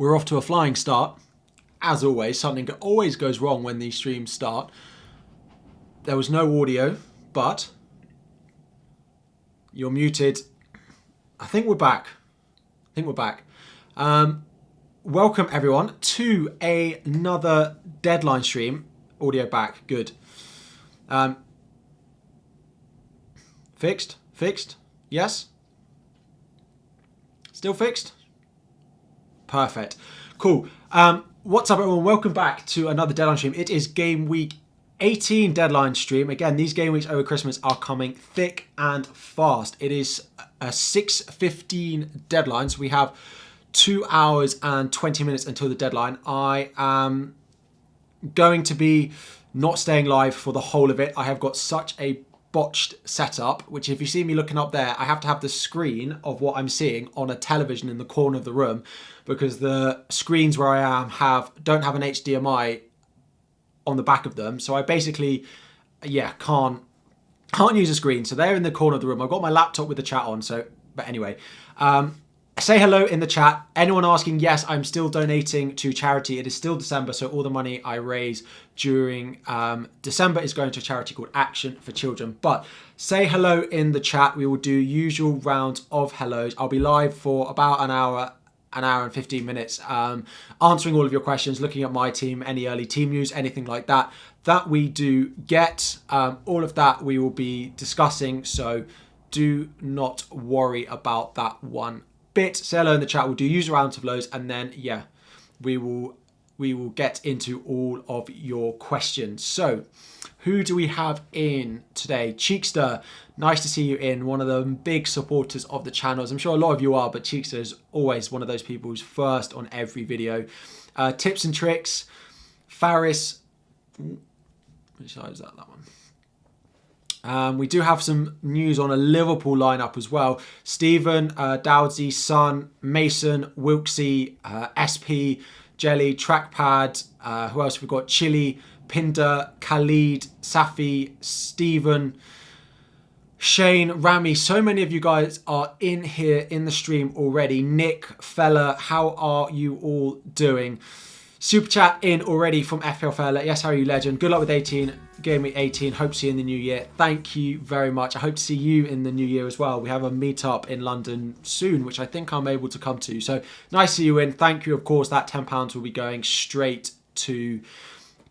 We're off to a flying start. As always, something always goes wrong when these streams start. There was no audio, but you're muted. I think we're back. Welcome everyone to another deadline stream. Audio back, good. Fixed? Yes? Still fixed? Perfect. Cool. What's up everyone? Welcome back to another deadline stream. It is game week 18 deadline stream. Again, these game weeks over Christmas are coming thick and fast. It is a 6:15 deadline, so we have 2 hours and 20 minutes until the deadline. I am going to be not staying live for the whole of it. I have got such a botched setup, which if you see me looking up there, I have to have the screen of what I'm seeing on a television in the corner of the room because the screens where I am don't have an HDMI on the back of them. So I basically, can't use a screen. So they're in the corner of the room. I've got my laptop with the chat on. But anyway, say hello in the chat. Anyone asking, yes, I'm still donating to charity. It is still December, so all the money I raise during December is going to a charity called Action for Children. But say hello in the chat. We will do usual rounds of hellos. I'll be live for about an hour and 15 minutes, answering all of your questions, looking at my team, any early team news, anything like that we do get. All of that we will be discussing, so do not worry about that one bit. Say hello in the chat. We'll do user rounds of lows, and then we will get into all of your questions. So who do we have in today? Cheekster, nice to see you in, one of the big supporters of the channels. I'm sure a lot of you are, but Cheekster is always one of those people who's first on every video. Tips and tricks, Faris, which side is that one? We do have some news on a Liverpool lineup as well. Stephen, Dowdsy, Sun, Mason, Wilksy, SP, Jelly, Trackpad, who else have we got? Chili, Pinder, Khalid, Safi, Stephen, Shane, Rami. So many of you guys are in here in the stream already. Nick, Fella, how are you all doing? Super chat in already from FPL Fella. Yes, how are you, legend? Good luck with 18. Gameweek 18. Hope to see you in the new year. Thank you very much. I hope to see you in the new year as well. We have a meetup in London soon, which I think I'm able to come to. So nice to see you in. Thank you. Of course, that £10 will be going straight to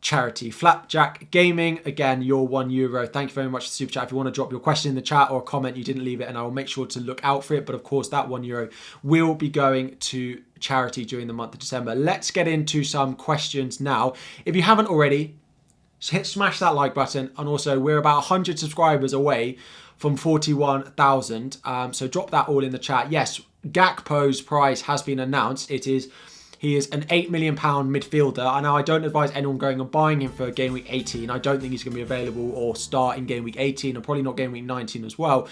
charity. Flapjack Gaming, again, your €1. Thank you very much for the super chat. If you want to drop your question in the chat or a comment, you didn't leave it, and I will make sure to look out for it. But of course, that €1 will be going to charity during the month of December. Let's get into some questions now. If you haven't already, smash that like button. And also, we're about 100 subscribers away from 41,000. So drop that all in the chat. Yes, Gakpo's price has been announced. He is an £8 million midfielder. I know I don't advise anyone going and buying him for Game Week 18. I don't think he's going to be available or start in Game Week 18, and probably not Game Week 19 as well.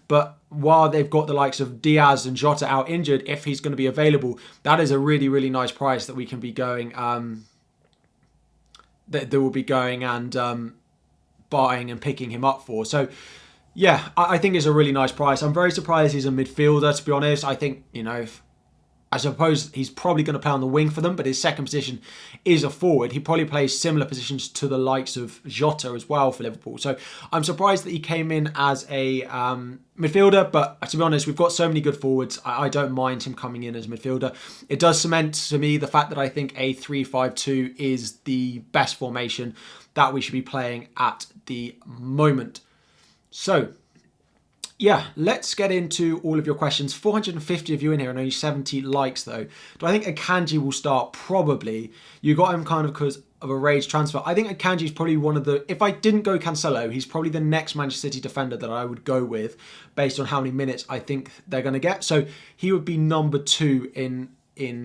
But while they've got the likes of Diaz and Jota out injured, if he's going to be available, that is a really, really nice price that we can be going, that will be going and buying and picking him up for. So yeah, I think it's a really nice price. I'm very surprised he's a midfielder, to be honest. I think, I suppose he's probably going to play on the wing for them, but his second position is a forward. He probably plays similar positions to the likes of Jota as well for Liverpool. So I'm surprised that he came in as a midfielder, but to be honest, we've got so many good forwards. I don't mind him coming in as a midfielder. It does cement to me the fact that I think a 3-5-2 is the best formation that we should be playing at the moment. So yeah, let's get into all of your questions. 450 of you in here and only 70 likes though. Do I think Akanji will start? Probably. You got him kind of because of a rage transfer. I think Akanji is probably one of the, if I didn't go Cancelo, he's probably the next Manchester City defender that I would go with based on how many minutes I think they're going to get. So he would be number 2 in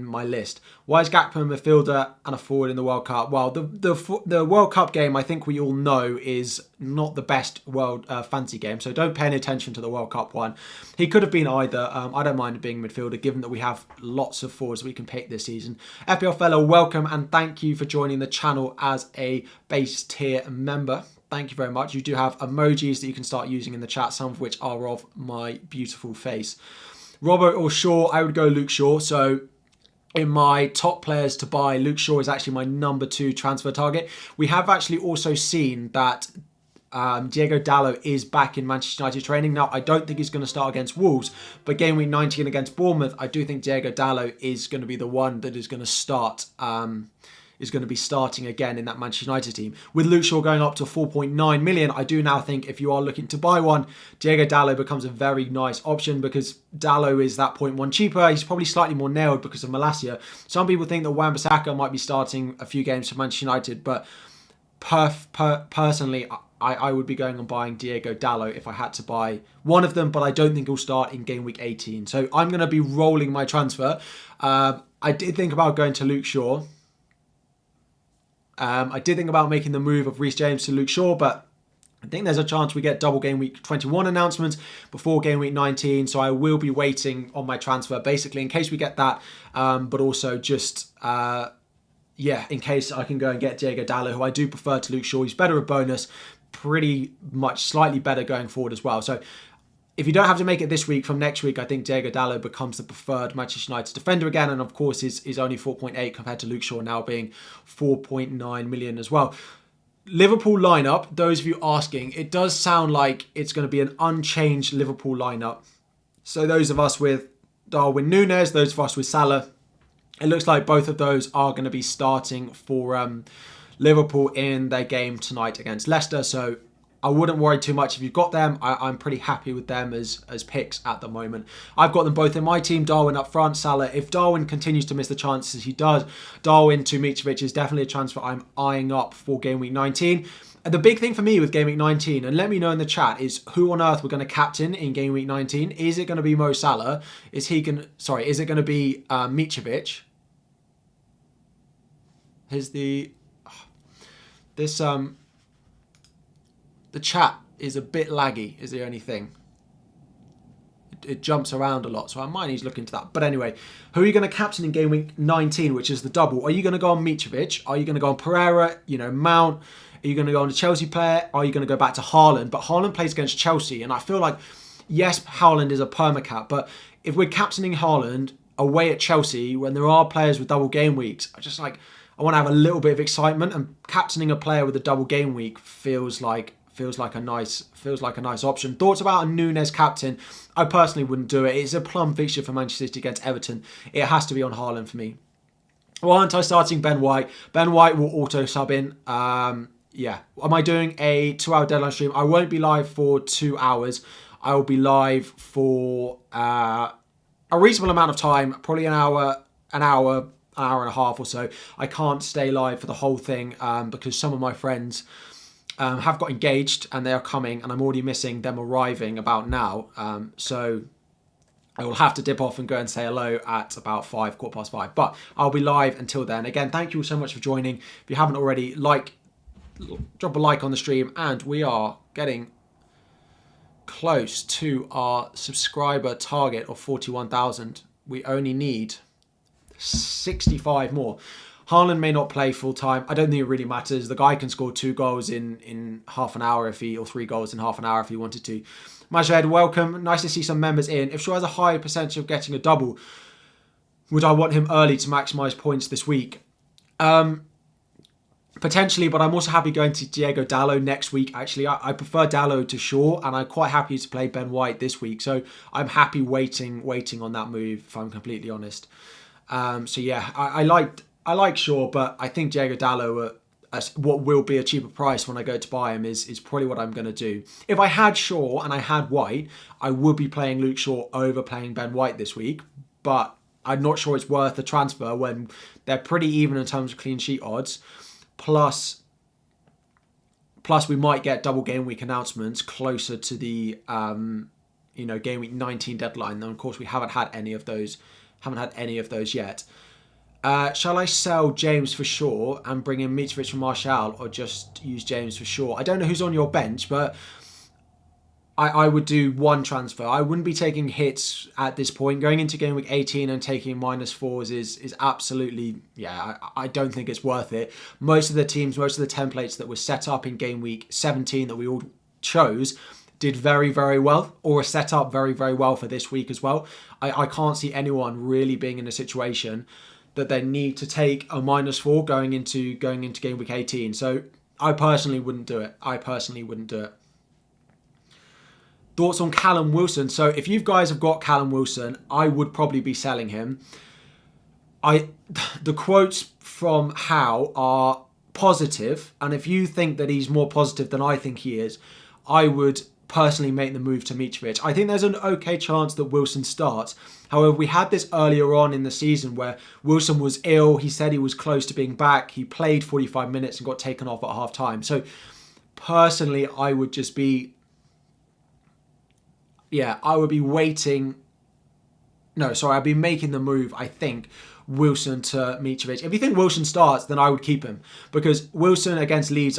my list. Why is Gakpo a midfielder and a forward in the World Cup? Well, the World Cup game, I think we all know, is not the best world fancy game, so don't pay any attention to the World Cup one. He could have been either. I don't mind being midfielder, given that we have lots of forwards we can pick this season. FPL fellow, welcome, and thank you for joining the channel as a base tier member. Thank you very much. You do have emojis that you can start using in the chat, some of which are of my beautiful face. Robbo or Shaw? I would go Luke Shaw. So in my top players to buy, Luke Shaw is actually my number 2 transfer target. We have actually also seen that Diego Dallo is back in Manchester United training. Now, I don't think he's going to start against Wolves, but game week 19 against Bournemouth, I do think Diego Dallo is going to be the one that is going to start, is going to be starting again in that Manchester United team. With Luke Shaw going up to 4.9 million, I do now think if you are looking to buy one, Diego Dallo becomes a very nice option because Dallo is that 0.1 cheaper. He's probably slightly more nailed because of Malacia. Some people think that Wan-Bissaka might be starting a few games for Manchester United, but personally, I would be going and buying Diego Dallo if I had to buy one of them, but I don't think he'll start in game week 18. So I'm going to be rolling my transfer. I did think about going to Luke Shaw. I did think about making the move of Reece James to Luke Shaw, but I think there's a chance we get double game week 21 announcements before game week 19. So I will be waiting on my transfer basically in case we get that, but also just... in case I can go and get Diego Dallo, who I do prefer to Luke Shaw. He's better at bonus, pretty much slightly better going forward as well. So if you don't have to make it this week, from next week, I think Diego Dallo becomes the preferred Manchester United defender again. And of course, is only 4.8 compared to Luke Shaw now being 4.9 million as well. Liverpool lineup, those of you asking, it does sound like it's going to be an unchanged Liverpool lineup. So those of us with Darwin Núñez, those of us with Salah, it looks like both of those are going to be starting for Liverpool in their game tonight against Leicester. So I wouldn't worry too much if you've got them. I'm pretty happy with them as picks at the moment. I've got them both in my team. Darwin up front, Salah. If Darwin continues to miss the chances he does, Darwin to Mitrovic is definitely a transfer I'm eyeing up for game week 19. The big thing for me with game week 19, and let me know in the chat, is who on earth we're going to captain in game week 19. Is it going to be Mo Salah? Is it going to be Mitrovic? Here's the chat is a bit laggy, is the only thing. It jumps around a lot, so I might need to look into that. But anyway, who are you going to captain in game week 19, which is the double? Are you going to go on Mitrovic? Are you going to go on Pereira? Mount? Are you going to go on a Chelsea player? Are you going to go back to Haaland? But Haaland plays against Chelsea, and I feel like, yes, Haaland is a permacat, but if we're captaining Haaland away at Chelsea when there are players with double game weeks, I want to have a little bit of excitement, and captaining a player with a double game week feels like a nice option. Thoughts about a Núñez captain? I personally wouldn't do it. It's a plum fixture for Manchester City against Everton. It has to be on Haaland for me. Well, aren't I starting Ben White? Ben White will auto sub in. Am I doing a 2-hour deadline stream? I won't be live for 2 hours. I will be live for a reasonable amount of time, probably an hour and a half or so. I can't stay live for the whole thing because some of my friends have got engaged and they are coming, and I'm already missing them arriving about now. So I will have to dip off and go and say hello at about 5:15. But I'll be live until then. Again, thank you all so much for joining. If you haven't already, drop a like on the stream, and we are getting close to our subscriber target of 41,000. We only need 65 more. Haaland may not play full time. I don't think it really matters. The guy can score 2 goals in half an hour or 3 goals in half an hour if he wanted to. Majed, welcome. Nice to see some members in. If Shaw has a high percentage of getting a double, would I want him early to maximise points this week? Potentially, but I'm also happy going to Diego Dallo next week. Actually, I prefer Dallo to Shaw, and I'm quite happy to play Ben White this week. So I'm happy waiting on that move, if I'm completely honest. I like Shaw, but I think Diego Dallo at what will be a cheaper price when I go to buy him is probably what I'm going to do. If I had Shaw and I had White, I would be playing Luke Shaw over playing Ben White this week, but I'm not sure it's worth the transfer when they're pretty even in terms of clean sheet odds. Plus we might get double game week announcements closer to the game week 19 deadline. Then of course we haven't had any of those yet. Shall I sell James for Shaw and bring in Mitrovic for Martial, or just use James for Shaw? I don't know who's on your bench, but I would do one transfer. I wouldn't be taking hits at this point. Going into game week 18 and taking -4s is absolutely, I don't think it's worth it. Most of the templates that were set up in game week 17 that we all chose did very, very well, or are set up very, very well for this week as well. I can't see anyone really being in a situation that they need to take a -4 going into game week 18. So I personally wouldn't do it. Thoughts on Callum Wilson? So if you guys have got Callum Wilson, I would probably be selling him. The quotes from Howe are positive, and if you think that he's more positive than I think he is, I would personally make the move to Mitrovic. I think there's an okay chance that Wilson starts. However, we had this earlier on in the season where Wilson was ill. He said he was close to being back. He played 45 minutes and got taken off at half time. So personally, I would just be, I would be waiting. No, sorry, I'd be making the move, I think, Wilson to Mitrovic. If you think Wilson starts, then I would keep him, because Wilson against Leeds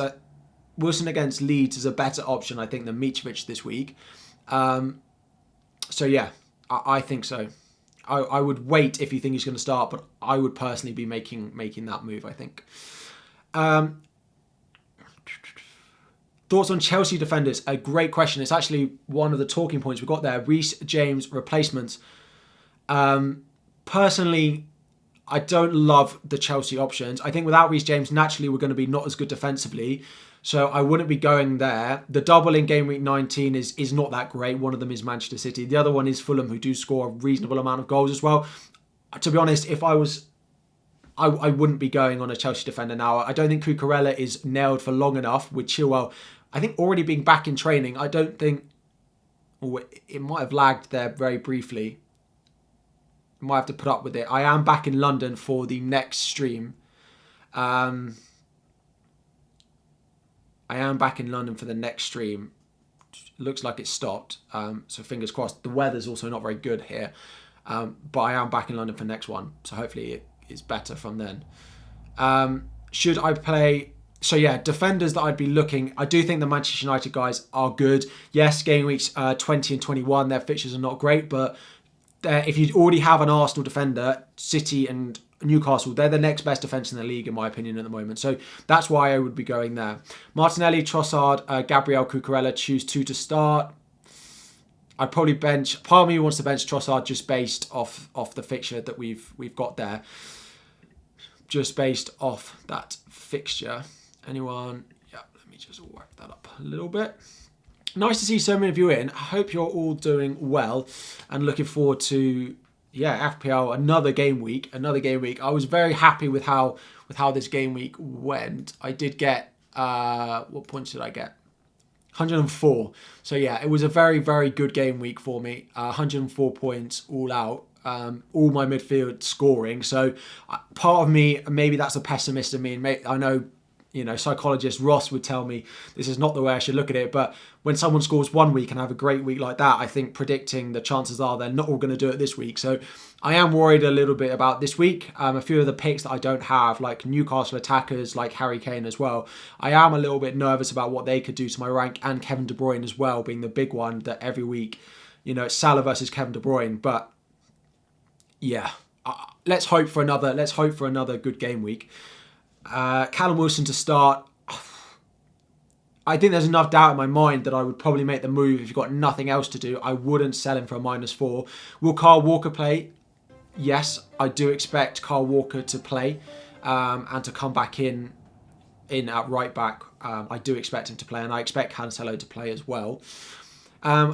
is a better option, I think, than Mitrovic this week. So yeah, I think so. I would wait if you think he's going to start, but I would personally be making that move, I think. Thoughts on Chelsea defenders? A great question. It's actually one of the talking points we got there. Reece James replacements. Personally, I don't love the Chelsea options. I think without Reece James, naturally, we're going to be not as good defensively. So I wouldn't be going there. The double in game week 19 is not that great. One of them is Manchester City. The other one is Fulham, who do score a reasonable amount of goals as well. To be honest, if I was, I wouldn't be going on a Chelsea defender now. I don't think Cucurella is nailed for long enough with Chilwell. I think already being back in training, I don't think, it might have lagged there very briefly. Might have to put up with it. I am back in London for the next stream. Looks like it stopped. So fingers crossed. The weather's also not very good here. But I am back in London for the next one. So hopefully it's better from then. Should I play? So yeah, defenders that I'd be looking. I do think the Manchester United guys are good. Yes, game weeks 20 and 21, their fixtures are not great. But if you already have an Arsenal defender, City and Newcastle, they're the next best defence in the league, in my opinion, at the moment. So that's why I would be going there. Martinelli, Trossard, Gabriel, Cucurella, choose two to start. I'd probably bench. Part of me wants to bench Trossard just based off the fixture that we've got there. Just based off that fixture. Anyone? Yeah, let me just work that up a little bit. Nice to see so many of you in. I hope you're all doing well and looking forward to FPL, another game week. I was very happy with how this game week went. I did get what points did I get? 104. So yeah, it was a very, very good game week for me. 104 points all out. All my midfield scoring. So part of me, maybe that's a pessimist in me, and I know, psychologist Ross would tell me this is not the way I should look at it, but when someone scores one week and have a great week like that, I think predicting the chances are they're not all going to do it this week. So I am worried a little bit about this week. A few of the picks that I don't have, like Newcastle attackers, like Harry Kane as well, I am a little bit nervous about what they could do to my rank, and Kevin De Bruyne as well, being the big one that every week, it's Salah versus Kevin De Bruyne. But yeah, let's hope for another good game week. Callum Wilson to start. I think there's enough doubt in my mind that I would probably make the move if you've got nothing else to do. I wouldn't sell him for a -4. Will Kyle Walker play? Yes, I do expect Kyle Walker to play and to come back in at right back. I do expect him to play, and I expect Cancelo to play as well.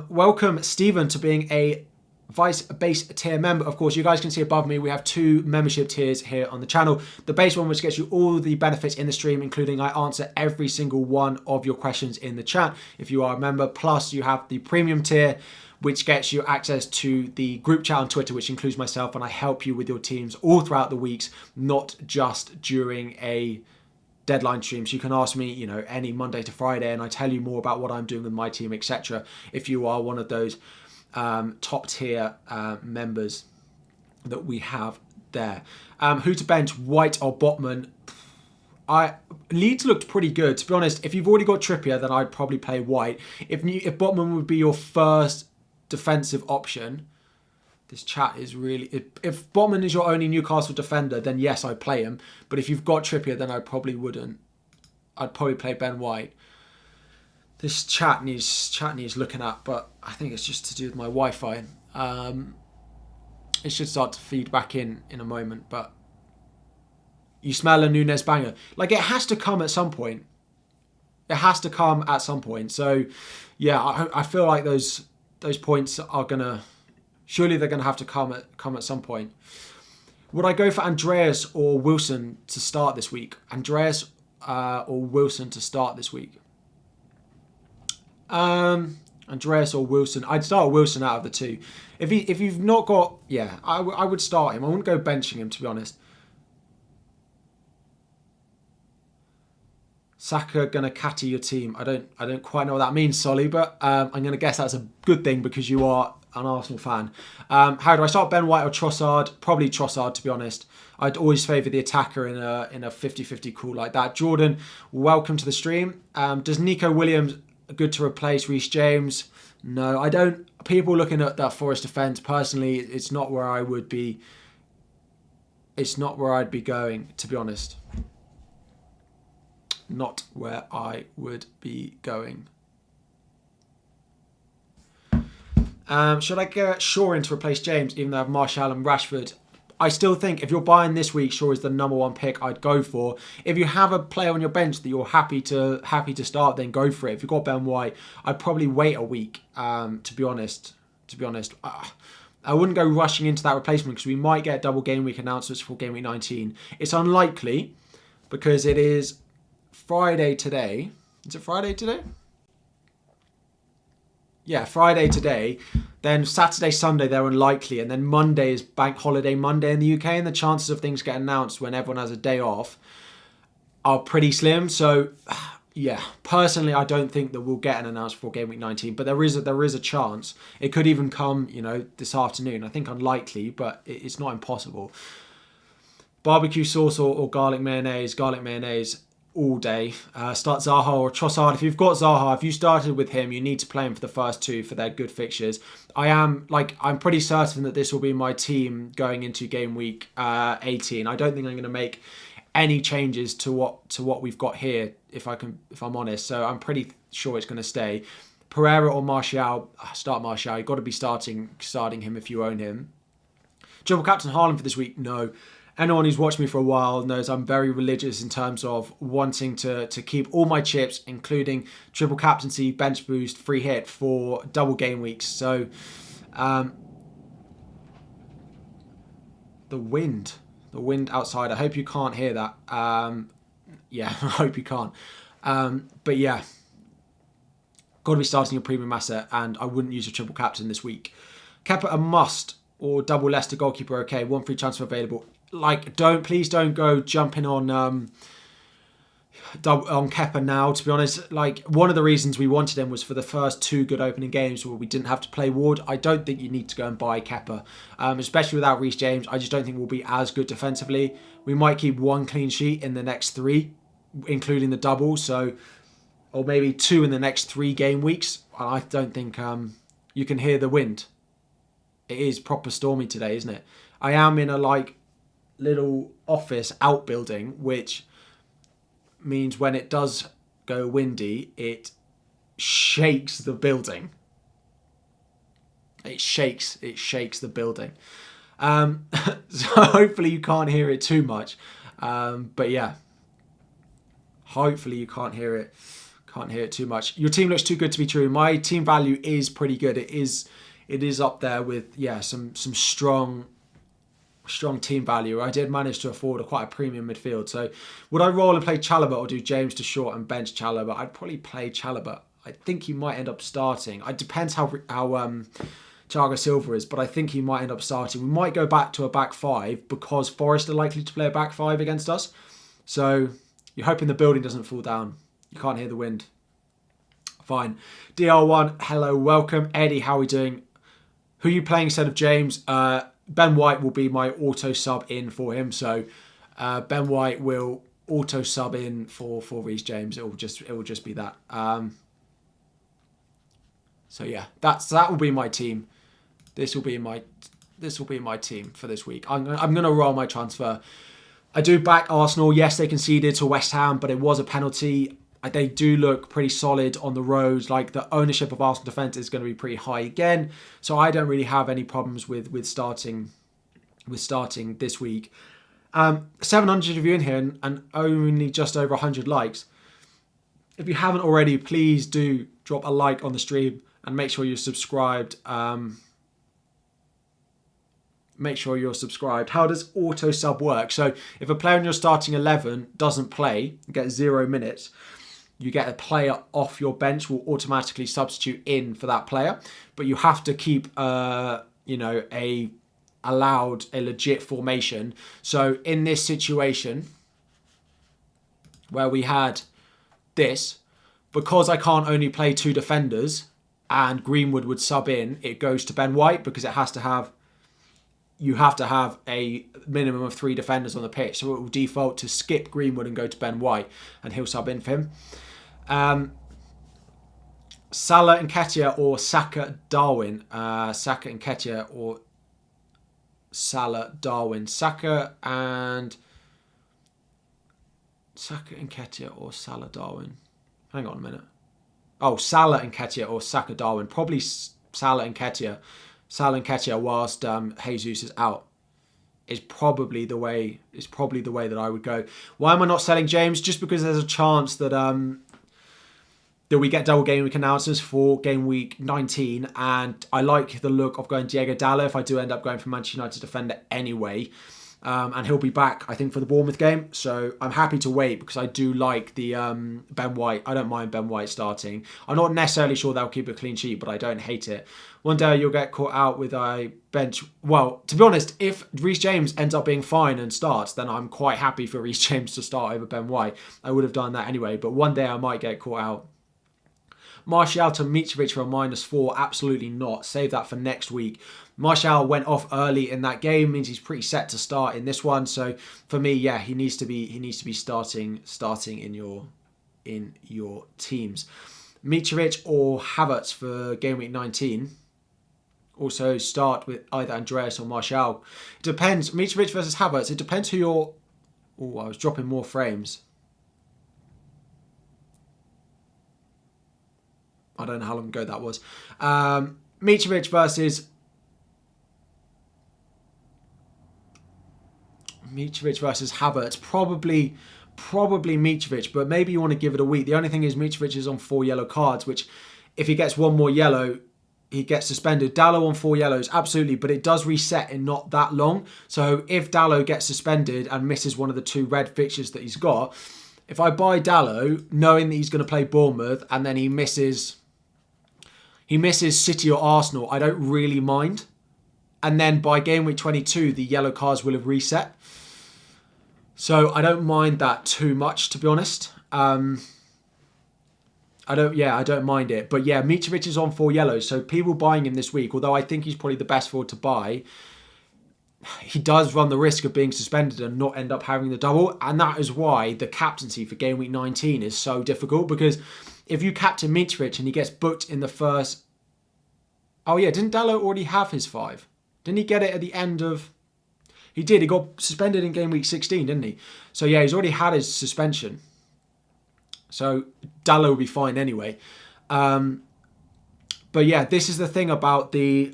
Welcome, Stephen, to being a Vice base tier member. Of course, you guys can see above me, we have 2 membership tiers here on the channel. The base one, which gets you all the benefits in the stream, including I answer every single one of your questions in the chat if you are a member. Plus, you have the premium tier, which gets you access to the group chat on Twitter, which includes myself, and I help you with your teams all throughout the weeks, not just during a deadline stream. So you can ask me, any Monday to Friday, and I tell you more about what I'm doing with my team, etc. If you are one of those top tier members that we have there. Who to bench, White or Botman? Leeds looked pretty good, to be honest. If you've already got Trippier, then I'd probably play White. If Botman would be your first defensive option, this chat is really... If Botman is your only Newcastle defender, then yes, I'd play him. But if you've got Trippier, then I probably wouldn't. I'd probably play Ben White. This chat needs looking at, but I think it's just to do with my Wi-Fi. It should start to feed back in a moment, but You smell a Nunes banger. Like, it has to come at some point. It has to come at some point. So, yeah, I feel like those points are going to... Surely they're going to have to come at some point. Would I go for Andreas or Wilson to start this week? Andreas or Wilson to start this week? Andreas or Wilson? I'd start Wilson out of the two. If you've not got... Yeah, I would start him. I wouldn't go benching him, to be honest. Saka gonna catty your team. I don't quite know what that means, Solly, but I'm gonna guess that's a good thing because you are an Arsenal fan. How do I start? Ben White or Trossard? Probably Trossard, to be honest. I'd always favour the attacker in a 50-50 call like that. Jordan, welcome to the stream. Does Nico Williams good to replace Reece James? No, I don't. People looking at that Forest defence, personally, it's not where I would be. It's not where I'd be going, to be honest. Not where I would be going. Should I get Shaw in to replace James, even though I have Martial and Rashford? I still think if you're buying this week, Shaw is the number one pick I'd go for. If you have a player on your bench that you're happy to start, then go for it. If you've got Ben White, I'd probably wait a week. To be honest, I wouldn't go rushing into that replacement because we might get double game week announcements for game week 19. It's unlikely because it is Friday today. Is it Friday today? Yeah, Friday today. Then Saturday, Sunday, they're unlikely. And then Monday is bank holiday Monday in the UK. And the chances of things getting announced when everyone has a day off are pretty slim. So, yeah, personally, I don't think that we'll get an announcement for game week 19. But there is a chance. It could even come, this afternoon. I think unlikely, but it's not impossible. Barbecue sauce or garlic mayonnaise. Garlic mayonnaise all day. Start Zaha or Trossard. If you've got Zaha, if you started with him, you need to play him for the first two for their good fixtures. I'm pretty certain that this will be my team going into game week 18. I don't think I'm going to make any changes to what we've got here, if I'm honest. So I'm pretty sure it's going to stay. Pereira or Martial. Start Martial. You've got to be starting him if you own him. Triple captain Haaland for this week? No. Anyone who's watched me for a while knows I'm very religious in terms of wanting to keep all my chips, including triple captaincy, bench boost, free hit for double game weeks. So, the wind outside. I hope you can't hear that. Yeah, I hope you can't. But yeah, got to be starting a premium asset, and I wouldn't use a triple captain this week. Kepa a must or double Leicester goalkeeper. Okay, one free transfer available. Please don't go jumping on Kepa now, to be honest. One of the reasons we wanted him was for the first two good opening games where we didn't have to play Ward. I don't think you need to go and buy Kepa, especially without Reece James. I just don't think we'll be as good defensively. We might keep one clean sheet in the next three, including the double, or maybe two in the next 3 game weeks. I don't think you can hear the wind. It is proper stormy today, isn't it? I am in a little office outbuilding, which means when it does go windy, it shakes the building. It shakes the building. So hopefully you can't hear it too much. But yeah, hopefully you can't hear it too much. Your team looks too good to be true. My team value is pretty good. It is up there with some strong team value. I did manage to afford quite a premium midfield. So would I roll and play Chalobah or do James to short and bench Chalobah? I'd probably play Chalobah. I think he might end up starting. It depends how Thiago Silva is, but I think he might end up starting. We might go back to a back five because Forest are likely to play a back five against us. So you're hoping the building doesn't fall down. You can't hear the wind. Fine. DR1, hello, welcome. Eddie, how are we doing? Who are you playing instead of James? Ben White will be my auto sub in for him. So Ben White will auto sub in for Reece James. It will just be that. So yeah, that will be my team. This will be my team for this week. I'm gonna roll my transfer. I do back Arsenal. Yes, they conceded to West Ham, but it was a penalty. They do look pretty solid on the road. The ownership of Arsenal defence is going to be pretty high again. So I don't really have any problems with starting this week. 700 of you in here and only just over 100 likes. If you haven't already, please do drop a like on the stream and make sure you're subscribed. Make sure you're subscribed. How does auto sub work? So if a player in your starting 11 doesn't play, get 0 minutes, you get a player off your bench will automatically substitute in for that player, but you have to keep a legit formation. So in this situation where we had this, because I can't only play 2 defenders and Greenwood would sub in, it goes to Ben White because it has to have, you have to have a minimum of 3 defenders on the pitch. So it will default to skip Greenwood and go to Ben White and he'll sub in for him. Salah and Nketiah or Saka Darwin. Saka and Nketiah or Salah Darwin. Saka and Nketiah or Salah Darwin. Hang on a minute. Oh, Salah and Nketiah or Saka Darwin. Probably Salah and Nketiah. Salah and Nketiah whilst Jesus is out is probably the way. Is probably the way that I would go. Why am I not selling James? Just because there's a chance that that we get double game week announcements for game week 19, and I like the look of going Diego Dallo if I do end up going for Manchester United defender anyway. And he'll be back, I think, for the Bournemouth game. So I'm happy to wait because I do like the Ben White. I don't mind Ben White starting. I'm not necessarily sure they'll keep a clean sheet, but I don't hate it. One day you'll get caught out with a bench. Well, to be honest, if Reece James ends up being fine and starts, then I'm quite happy for Reece James to start over Ben White. I would have done that anyway, but one day I might get caught out. Martial to Mitrovic for a -4. Absolutely not. Save that for next week. Martial went off early in that game, means he's pretty set to start in this one. So for me, yeah, he needs to be starting in your teams. Mitrovic or Havertz for game week 19. Also start with either Andreas or Martial. It depends. Mitrovic versus Havertz. It depends who you're. Oh, I was dropping more frames. I don't know how long ago that was. Mitrovic versus Havertz. Probably Mitrovic, but maybe you want to give it a week. The only thing is Mitrovic is on 4 yellow cards, which if he gets 1 more yellow, he gets suspended. Dallo on 4 yellows, absolutely, but it does reset in not that long. So if Dallo gets suspended and misses one of the 2 red fixtures that he's got, if I buy Dallo, knowing that he's going to play Bournemouth and then he misses City or Arsenal, I don't really mind. And then by game week 22, the yellow cards will have reset. So I don't mind that too much, to be honest. I don't mind it. But yeah, Mitrovic is on 4 yellows. So people buying him this week, although I think he's probably the best forward to buy, he does run the risk of being suspended and not end up having the double. And that is why the captaincy for game week 19 is so difficult, because if you captain Mitrovic and he gets booked in the first... Oh yeah, didn't Dallo already have his 5? Didn't he get it at the end of... He did. He got suspended in game week 16, didn't he? So yeah, he's already had his suspension. So Dallo will be fine anyway. But yeah, this is the thing about the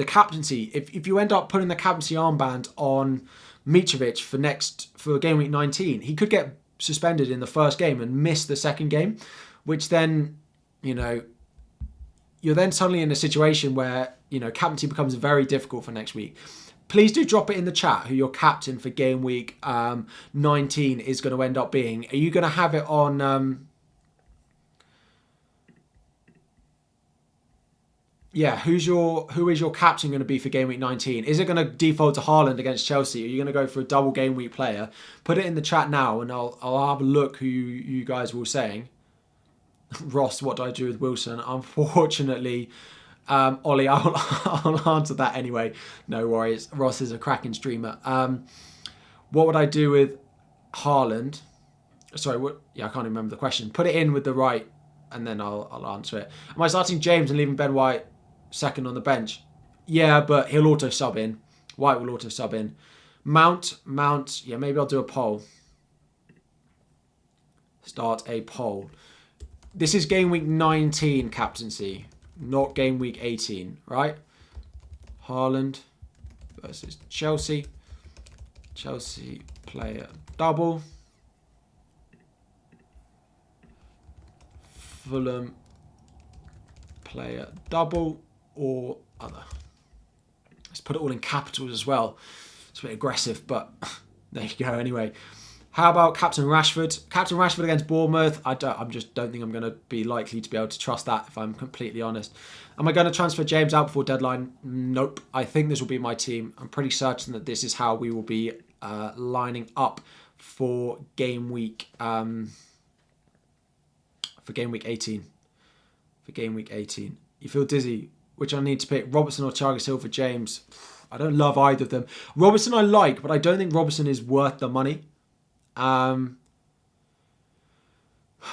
captaincy. If you end up putting the captaincy armband on Mitrovic for game week 19, he could get suspended in the first game and miss the second game, which then, you're then suddenly in a situation where, captaincy becomes very difficult for next week. Please do drop it in the chat who your captain for game week 19 is going to end up being. Are you going to have it on... who is your captain going to be for game week 19? Is it going to default to Haaland against Chelsea? Are you going to go for a double game week player? Put it in the chat now and I'll have a look who you guys were saying. Ross, what do I do with Wilson? Unfortunately, Ollie, I'll answer that anyway. No worries. Ross is a cracking streamer. What would I do with Haaland? Sorry, what? Yeah, I can't remember the question. Put it in with the right, and then I'll answer it. Am I starting James and leaving Ben White second on the bench? Yeah, but he'll auto sub in. White will auto sub in. Mount. Yeah, maybe I'll do a poll. Start a poll. This is game week 19 captaincy, not game week 18, right? Haaland versus Chelsea. Chelsea player double. Fulham player double or other. Let's put it all in capitals as well. It's a bit aggressive, but there you go anyway. How about Captain Rashford? Captain Rashford against Bournemouth. I just don't think I'm going to be likely to be able to trust that, if I'm completely honest. Am I going to transfer James out before deadline? Nope. I think this will be my team. I'm pretty certain that this is how we will be lining up for game week. For game week 18. For game week 18. You feel dizzy? Which I need to pick? Robertson or Thiago Silva? James. I don't love either of them. Robertson I like, but I don't think Robertson is worth the money.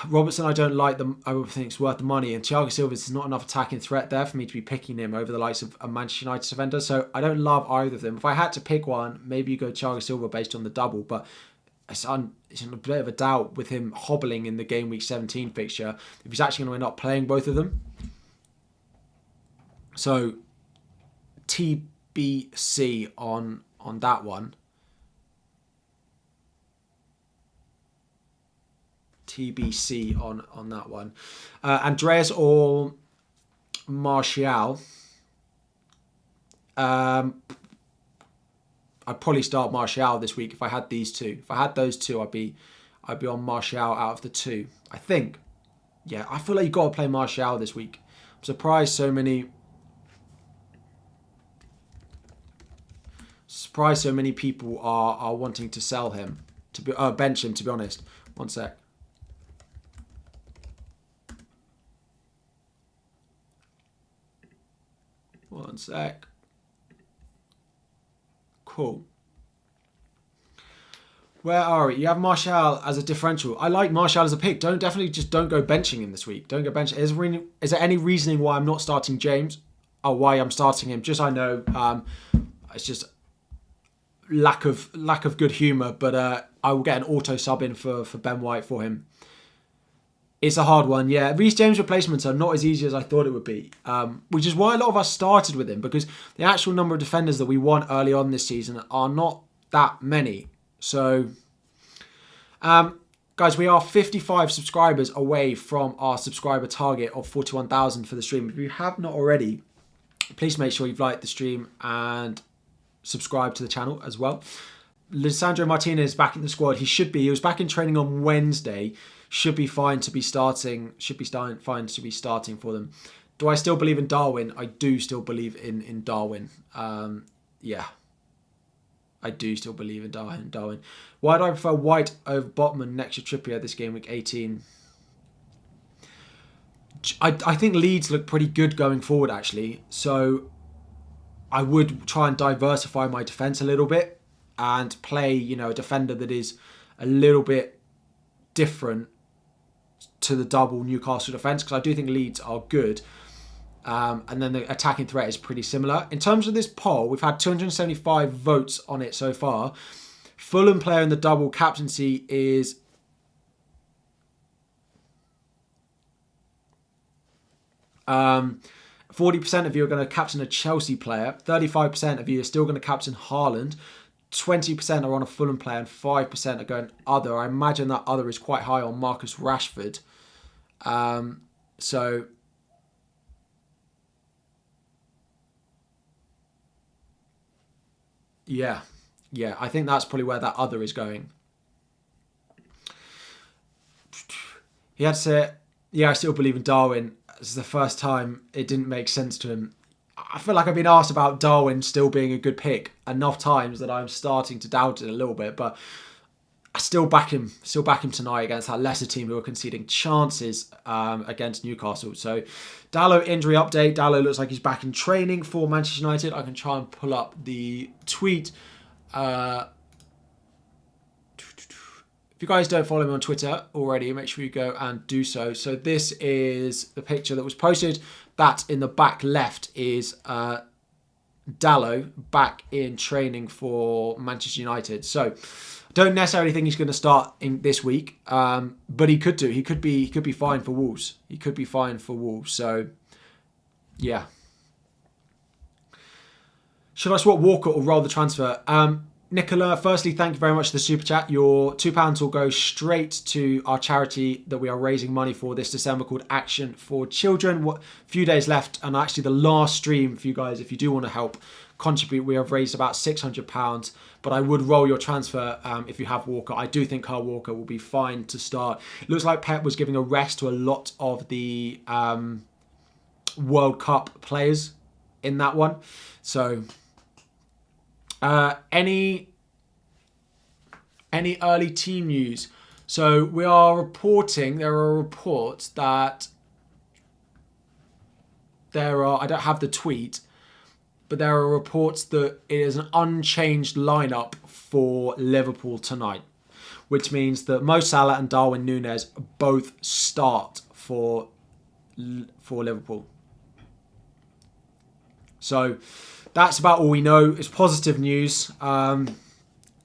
Robertson I don't like them. I would think it's worth the money. And Thiago Silva is not enough attacking threat there for me to be picking him over the likes of a Manchester United defender. So I don't love either of them. If I had to pick one, maybe you go Thiago Silva based on the double. But it's a bit of a doubt with him hobbling in the game week 17 fixture if he's actually going to end up playing both of them. So TBC on that one. TBC on that one. Andreas or Martial. I'd probably start Martial this week if I had these two. If I had those two, I'd be on Martial out of the two. I think. Yeah, I feel like you've got to play Martial this week. I'm surprised so many people are wanting to sell him, to be bench him, to be honest. One sec. One sec. Cool. Where are we? You have Martial as a differential. I like Martial as a pick. Don't go benching him this week. Don't go benching. Is there any reasoning why I'm not starting James? Or why I'm starting him? Just I know. It's just lack of good humour. But I will get an auto sub in for Ben White for him. It's a hard one, yeah. Reece James replacements are not as easy as I thought it would be, which is why a lot of us started with him, because the actual number of defenders that we want early on this season are not that many. So, guys, we are 55 subscribers away from our subscriber target of 41,000 for the stream. If you have not already, please make sure you've liked the stream and subscribe to the channel as well. Lisandro Martinez is back in the squad. He was back in training on Wednesday. Should be fine to be starting. Fine to be starting for them. Do I still believe in Darwin? I do still believe in Darwin. Yeah. I do still believe in Darwin. Why do I prefer White over Botman next to Trippier this game week 18? I think Leeds look pretty good going forward, actually. So I would try and diversify my defence a little bit and play, a defender that is a little bit different to the double Newcastle defence, because I do think Leeds are good. And then the attacking threat is pretty similar. In terms of this poll, we've had 275 votes on it so far. Fulham player in the double captaincy is um, 40% of you are going to captain a Chelsea player. 35% of you are still going to captain Haaland. 20% are on a Fulham player and 5% are going other. I imagine that other is quite high on Marcus Rashford. So yeah, I think that's probably where that other is going. He had to say, yeah, I still believe in Darwin. It's the first time it didn't make sense to him. I feel like I've been asked about Darwin still being a good pick enough times that I'm starting to doubt it a little bit, but I still back him tonight against that Leicester team who are conceding chances against Newcastle. So Dalot injury update. Dalot looks like he's back in training for Manchester United. I can try and pull up the tweet. If you guys don't follow me on Twitter already, make sure you go and do so. So this is the picture that was posted. That in the back left is Dalot back in training for Manchester United. So don't necessarily think he's going to start in this week, but he could do. He could be fine for Wolves. So yeah. Should I swap Walker or roll the transfer? Nicola, firstly, thank you very much for the super chat. Your £2 will go straight to our charity that we are raising money for this December called Action for Children. A few days left, and actually the last stream for you guys, if you do want to help contribute, we have raised about £600. But I would roll your transfer if you have Walker. I do think Kyle Walker will be fine to start. It looks like Pep was giving a rest to a lot of the World Cup players in that one. So... any early team news? So we are reporting, there are reports that I don't have the tweet, but there are reports that it is an unchanged lineup for Liverpool tonight, which means that Mo Salah and Darwin Núñez both start for Liverpool. So that's about all we know. It's positive news.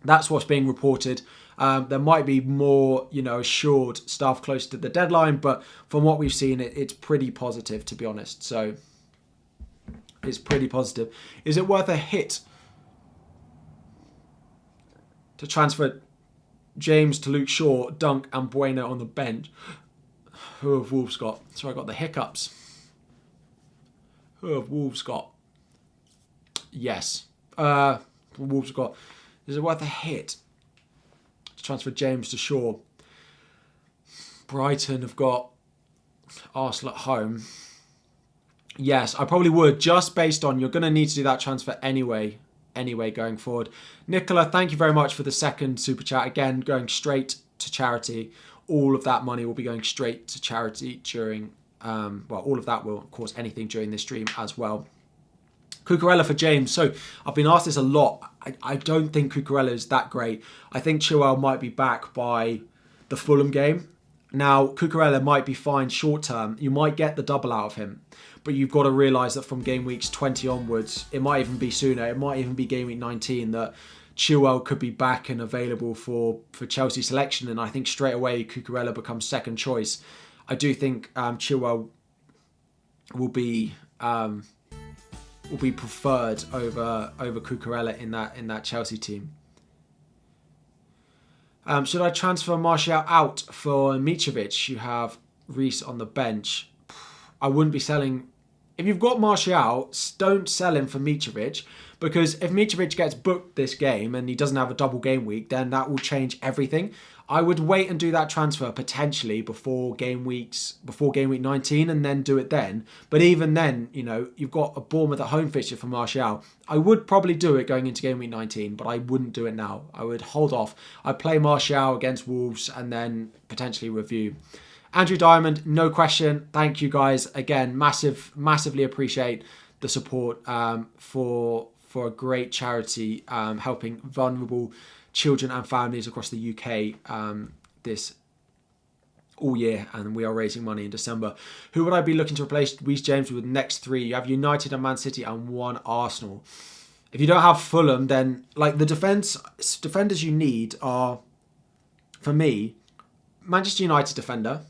That's what's being reported. There might be more, assured stuff close to the deadline, but from what we've seen, it's pretty positive, to be honest. So it's pretty positive. Is it worth a hit to transfer James to Luke Shaw, Dunk, and Bueno on the bench? Who have Wolves got? Sorry, I got the hiccups. Who have Wolves got? Yes. Wolves have got... Is it worth a hit to transfer James to Shaw? Brighton have got Arsenal at home. Yes, I probably would, just based on you're going to need to do that transfer anyway going forward. Nicola, thank you very much for the second super chat. Again, going straight to charity. All of that money will be going straight to charity during... all of that will, of course, anything during this stream as well. Cucurella for James. So I've been asked this a lot. I don't think Cucurella is that great. I think Chaël might be back by the Fulham game. Now, Cucurella might be fine short term. You might get the double out of him. But you've got to realise that from game weeks 20 onwards, it might even be sooner. It might even be game week 19 that Chaël could be back and available for Chelsea selection. And I think straight away Cucurella becomes second choice. I do think Chaël will be preferred over Cucurella in that Chelsea team. Should I transfer Martial out for Mitrovic? You have Reece on the bench. I wouldn't be selling... If you've got Martial, don't sell him for Mitrovic, because if Mitrovic gets booked this game and he doesn't have a double game week, then that will change everything. I would wait and do that transfer potentially before game week 19 and then do it then. But even then, you've got a Bournemouth at home fixture for Martial. I would probably do it going into game week 19, but I wouldn't do it now. I would hold off. I'd play Martial against Wolves and then potentially review. Andrew Diamond, no question. Thank you guys again. Massively appreciate the support for a great charity helping vulnerable children and families across the UK this all year, and we are raising money in December. Who would I be looking to replace Reece James with next three? You have United and Man City and one Arsenal. If you don't have Fulham, then the defenders you need are, for me, Manchester United defender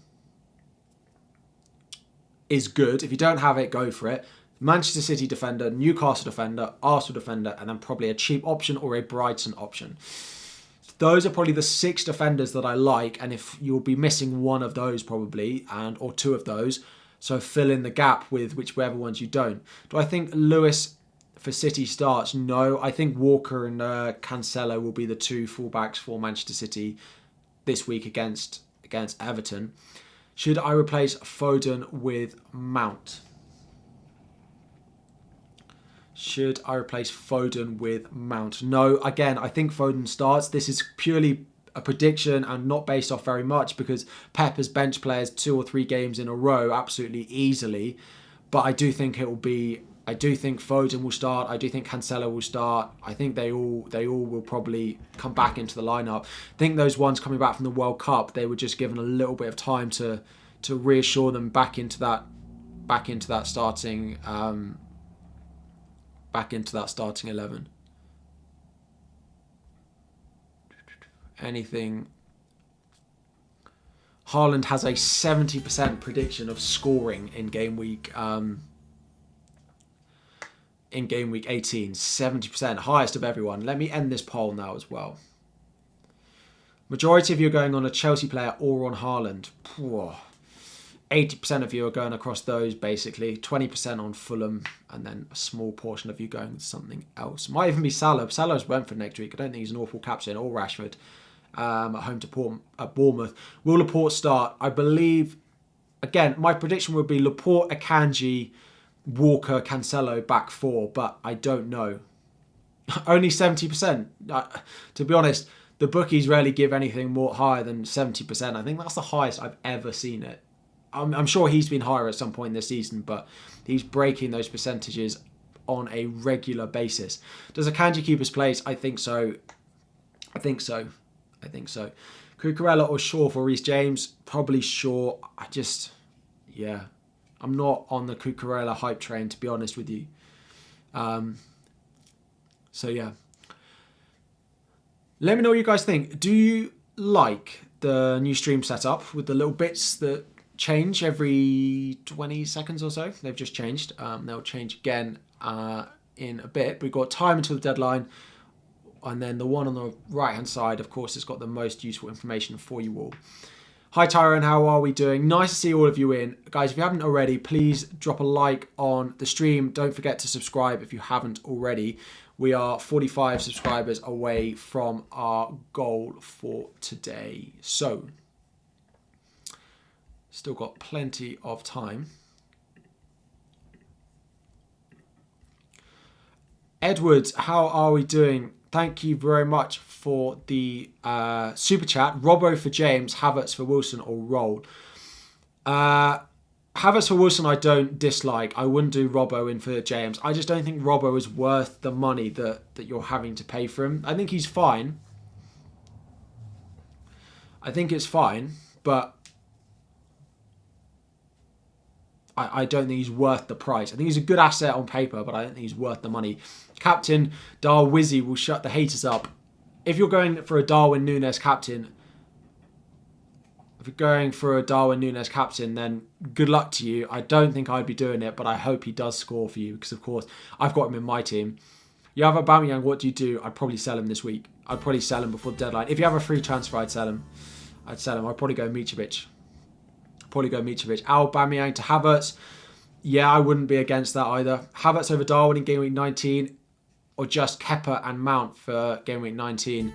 is good. If you don't have it, go for it. Manchester City defender, Newcastle defender, Arsenal defender, and then probably a cheap option or a Brighton option. Those are probably the 6 defenders that I like, and if you'll be missing one of those probably, or 2 of those, so fill in the gap with whichever ones you don't. Do I think Lewis for City starts? No, I think Walker and Cancelo will be the 2 fullbacks for Manchester City this week against Everton. Should I replace Foden with Mount? Should I replace Foden with Mount? No, again, I think Foden starts. This is purely a prediction and not based off very much because Pep has bench players 2 or 3 games in a row absolutely easily. But I do think I do think Foden will start. I do think Cancelo will start. I think they all will probably come back into the lineup. I think those ones coming back from the World Cup, they were just given a little bit of time to reassure them back into that starting 11. Anything? Haaland has a 70% prediction of scoring in game week in game week 18. 70%, highest of everyone. Let me end this poll now as well. Majority of you are going on a Chelsea player or on Haaland. 80% of you are going across those, basically. 20% on Fulham, and then a small portion of you going with something else. Might even be Salah. Salah's Brentford next week. I don't think he's an awful captain, or Rashford at home to Bournemouth. Will Laporte start? I believe, again, my prediction would be Laporte, Akanji, Walker, Cancelo, back four, but I don't know. Only 70%. To be honest, the bookies rarely give anything more higher than 70%. I think that's the highest I've ever seen it. I'm sure he's been higher at some point this season, but he's breaking those percentages on a regular basis. Does Akanji keep his place? I think so. Cucurella or Shaw for Reece James? Probably Shaw. I'm not on the Cucurella hype train, to be honest with you. Let me know what you guys think. Do you like the new stream setup with the little bits that change every 20 seconds or so? They've just changed. They'll change again in a bit. We've got time until the deadline. And then the one on the right-hand side, of course, has got the most useful information for you all. Hi, Tyrone. How are we doing? Nice to see all of you in. Guys, if you haven't already, please drop a like on the stream. Don't forget to subscribe if you haven't already. We are 45 subscribers away from our goal for today. So, still got plenty of time. Edwards, how are we doing? Thank you very much for the super chat. Robbo for James, Havertz for Wilson, or Roll. Havertz for Wilson I don't dislike. I wouldn't do Robbo in for James. I just don't think Robbo is worth the money that you're having to pay for him. I think he's fine. I think it's fine, but I don't think he's worth the price. I think he's a good asset on paper, but I don't think he's worth the money. Captain Darwizzy will shut the haters up. If you're going for a Darwin Núñez captain, then good luck to you. I don't think I'd be doing it, but I hope he does score for you because, of course, I've got him in my team. You have Aubameyang, what do you do? I'd probably sell him this week. I'd probably sell him before the deadline. If you have a free transfer, I'd sell him. I'd probably go Mitrovic. Aubameyang to Havertz. Yeah, I wouldn't be against that either. Havertz over Darwin in game week 19, or just Kepa and Mount for game week 19.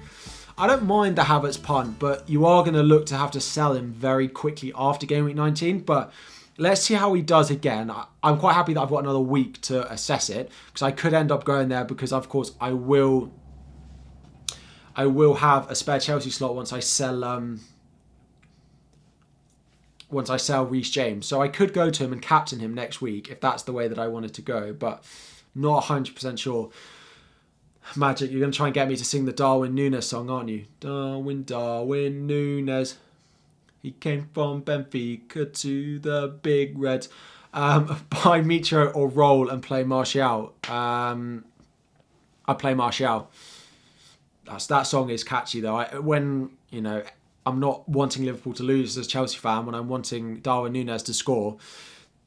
I don't mind the Havertz punt, but you are going to look to have to sell him very quickly after game week 19. But let's see how he does again. I'm quite happy that I've got another week to assess it, because I could end up going there, because of course I will have a spare Chelsea slot once I sell Reece James. So I could go to him and captain him next week if that's the way that I wanted to go, but not 100% sure. Magic, you're going to try and get me to sing the Darwin Núñez song, aren't you? Darwin Núñez. He came from Benfica to the Big Reds. Buy Mitro or Roll and play Martial. I play Martial. That song is catchy though. I'm not wanting Liverpool to lose as a Chelsea fan. When I'm wanting Darwin Núñez to score,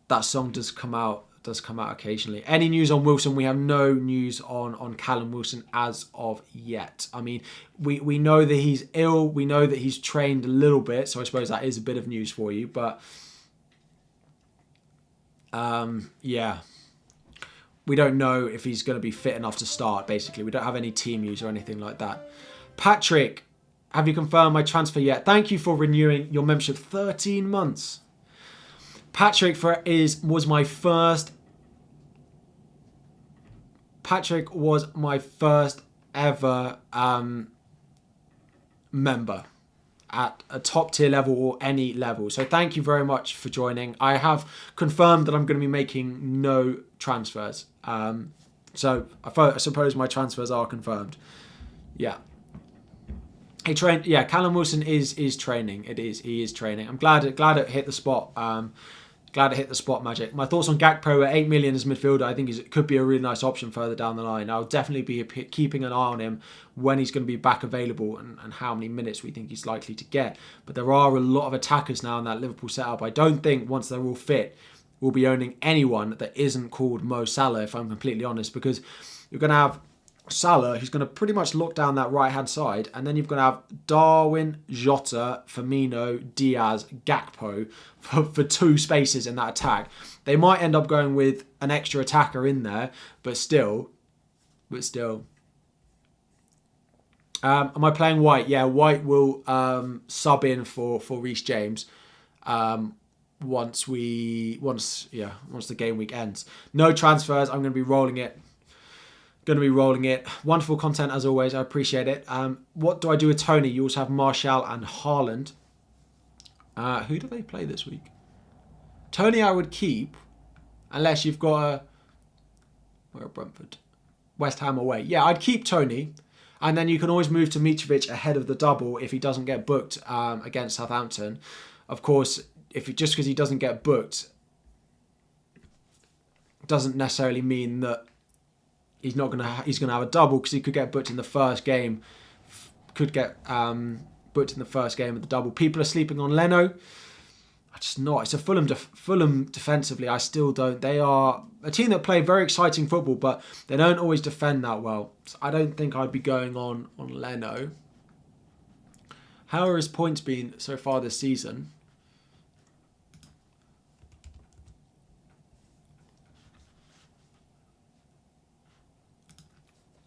that song does come out occasionally. Any news on Wilson? We have no news on Callum Wilson as of yet. I mean, we know that he's ill. We know that he's trained a little bit, so I suppose that is a bit of news for you. But yeah, we don't know if he's going to be fit enough to start. Basically, we don't have any team news or anything like that. Patrick, have you confirmed my transfer yet? Thank you for renewing your membership. 13 months. Patrick was my first ever member at a top tier level or any level. So thank you very much for joining. I have confirmed that I'm going to be making no transfers. So I suppose my transfers are confirmed. Yeah. He trained. Yeah, Callum Wilson is training. He is training. I'm glad it hit the spot. Glad it hit the spot, Magic. My thoughts on Gakpo at 8 million as midfielder. I think it could be a really nice option further down the line. I'll definitely be keeping an eye on him when he's going to be back available and how many minutes we think he's likely to get. But there are a lot of attackers now in that Liverpool setup. I don't think once they're all fit, will be owning anyone that isn't called Mo Salah, if I'm completely honest, because you're going to have Salah, who's going to pretty much lock down that right-hand side, and then you're going to have Darwin, Jota, Firmino, Diaz, Gakpo for two spaces in that attack. They might end up going with an extra attacker in there, but still. Am I playing White? Yeah, White will sub in for Reece James once the game week ends. No transfers. I'm going to be rolling it. Wonderful content as always. I appreciate it. What do I do with Tony? You also have Martial and Haaland. Who do they play this week? Tony I would keep unless you've got where are Brentford? West Ham away. Yeah, I'd keep Tony. And then you can always move to Mitrovic ahead of the double if he doesn't get booked against Southampton. Of course, just because he doesn't get booked doesn't necessarily mean that he's gonna have a double, because he could get booked in the first game. Could get booked in the first game of the double. People are sleeping on Leno. I just not. It's a Fulham defensively. I still don't. They are a team that play very exciting football, but they don't always defend that well. So I don't think I'd be going on Leno. How are his points been so far this season?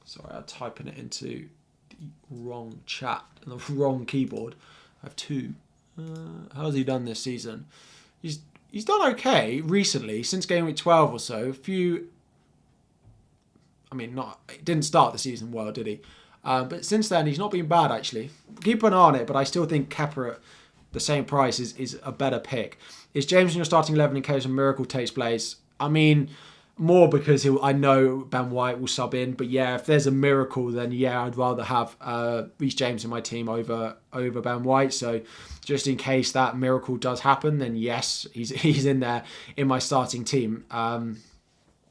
Sorry, I'm typing it into the wrong chat and the wrong keyboard. I have two. How's he done this season? He's done okay recently, since game week 12 or so. He didn't start the season well, did he? But since then, he's not been bad, actually. Keep an eye on it, but I still think Kepa at the same price is a better pick. Is James in your starting 11 in case a miracle takes place? I mean, more because I know Ben White will sub in. But yeah, if there's a miracle, then yeah, I'd rather have Reece James in my team over Ben White. So just in case that miracle does happen, then yes, he's in there in my starting team.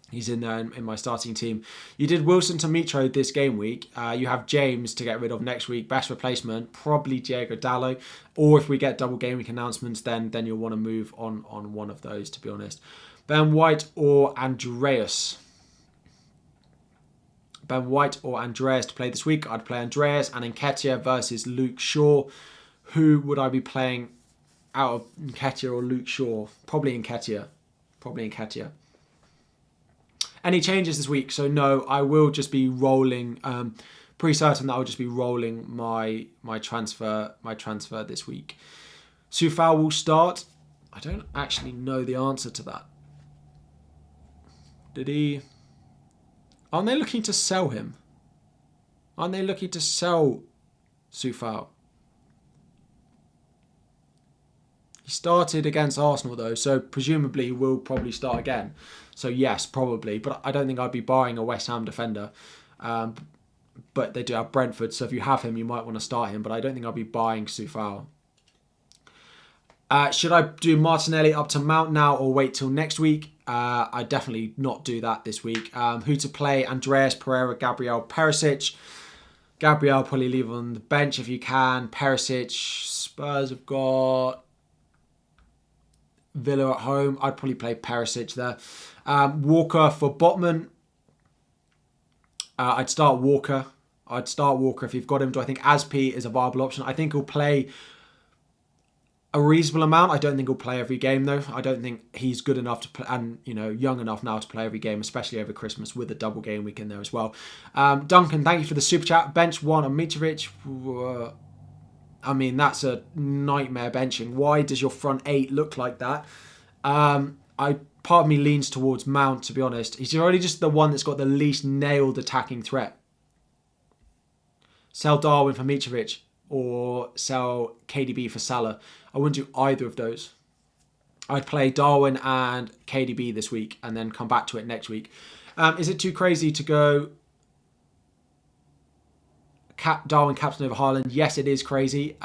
He's in there in my starting team. You did Wilson to Mitro this game week. You have James to get rid of next week. Best replacement, probably Diego Dallo. Or if we get double game week announcements, then you'll want to move on one of those, to be honest. Ben White or Andreas? Ben White or Andreas to play this week? I'd play Andreas and Nketiah versus Luke Shaw. Who would I be playing out of Nketiah or Luke Shaw? Probably Nketiah. Any changes this week? So no, I will just be rolling. Pretty certain that I'll just be rolling my transfer this week. Soufal will start. I don't actually know the answer to that. Did he? Aren't they looking to sell him? Aren't they looking to sell Soufal? He started against Arsenal though, so presumably he will probably start again. So yes, probably, but I don't think I'd be buying a West Ham defender. But they do have Brentford, so if you have him, you might want to start him. But I don't think I'll be buying Soufal. Should I do Martinelli up to Mount now or wait till next week? I'd definitely not do that this week. Who to play? Andreas, Pereira, Gabriel, Perisic. Gabriel probably leave on the bench if you can. Perisic, Spurs have got Villa at home. I'd probably play Perisic there. Walker for Botman. I'd start Walker. If you've got him. Do I think Aspi is a viable option? I think he'll play a reasonable amount. I don't think he'll play every game though. I don't think he's good enough to play, and young enough now to play every game, especially over Christmas with a double game week in there as well. Duncan, thank you for the super chat. Bench one on Mitrovic. That's a nightmare benching. Why does your front eight look like that? Part of me leans towards Mount, to be honest. He's already just the one that's got the least nailed attacking threat. Sell Darwin for Mitrovic or sell KDB for Salah. I wouldn't do either of those. I'd play Darwin and KDB this week and then come back to it next week. Is it too crazy to go Darwin captain over Haaland? Yes, it is crazy.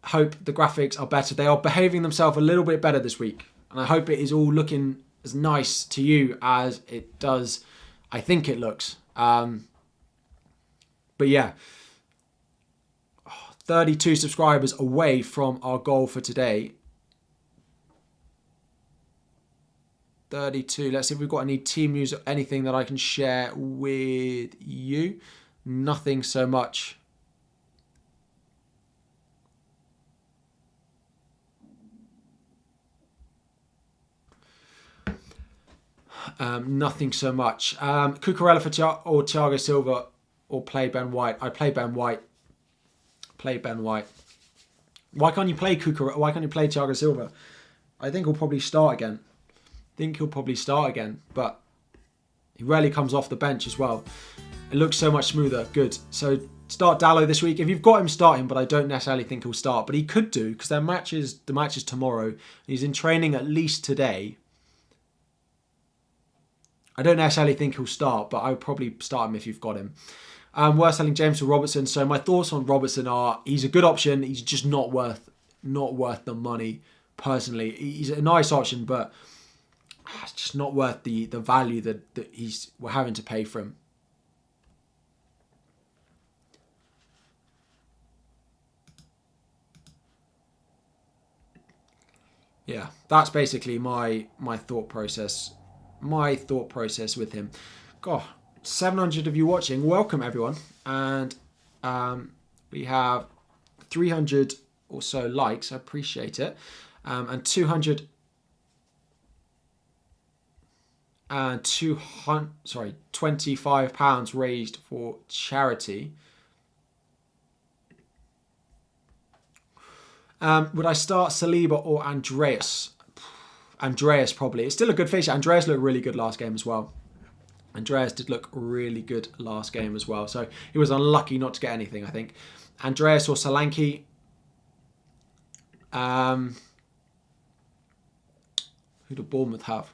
Hope the graphics are better. They are behaving themselves a little bit better this week. And I hope it is all looking as nice to you as it does, I think it looks. But yeah. 32 subscribers away from our goal for today. 32. Let's see if we've got any team news or anything that I can share with you. Nothing so much. Nothing so much. Cucurella for Thiago Silva or play Ben White. I play Ben White. Play Ben White. Why can't you play Cucurella? Why can't you play Thiago Silva? I think he'll probably start again. But he rarely comes off the bench as well. It looks so much smoother. Good. So start Dallo this week. If you've got him, start him, but I don't necessarily think he'll start. But he could do, because the match is tomorrow. He's in training at least today. I don't necessarily think he'll start, but I would probably start him if you've got him. We're selling James for Robertson. So my thoughts on Robertson are he's a good option. He's just not worth the money, personally. He's a nice option, but it's just not worth the value that we're having to pay for him. Yeah, that's basically my thought process. My thought process with him. God, 700 of you watching. Welcome, everyone. And we have 300 or so likes. I appreciate it. And 200 and £25 raised for charity. Would I start Saliba or Andreas? Andreas probably. It's still a good fixture. Andreas looked really good last game as well. Andreas did look really good last game as well. So he was unlucky not to get anything, I think. Andreas or Solanke. Who do Bournemouth have?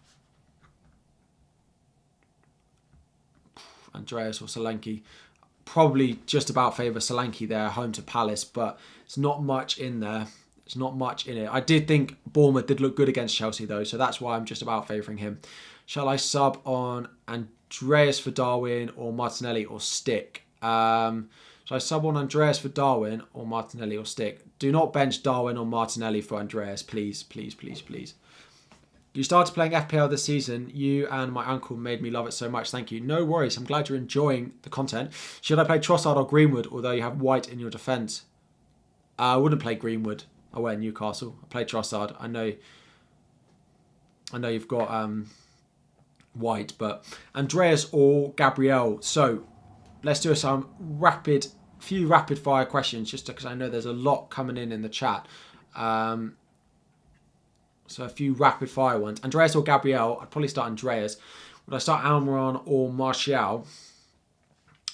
Andreas or Solanke. Probably just about favour Solanke there, home to Palace, but it's not much in there. There's not much in it. I did think Bournemouth did look good against Chelsea though, so that's why I'm just about favouring him. Shall I sub on Andreas for Darwin or Martinelli or Stick? Shall I sub on Andreas for Darwin or Martinelli or Stick? Do not bench Darwin or Martinelli for Andreas, please, please, please, please. You started playing FPL this season. You and my uncle made me love it so much. Thank you. No worries. I'm glad you're enjoying the content. Should I play Trossard or Greenwood, although you have White in your defence? I wouldn't play Greenwood. I went Newcastle. I played Trossard. I know you've got White, but Andreas or Gabriel. So let's do some few rapid fire questions, just because I know there's a lot coming in the chat. So a few rapid fire ones. Andreas or Gabriel? I'd probably start Andreas. Would I start Almiron or Martial?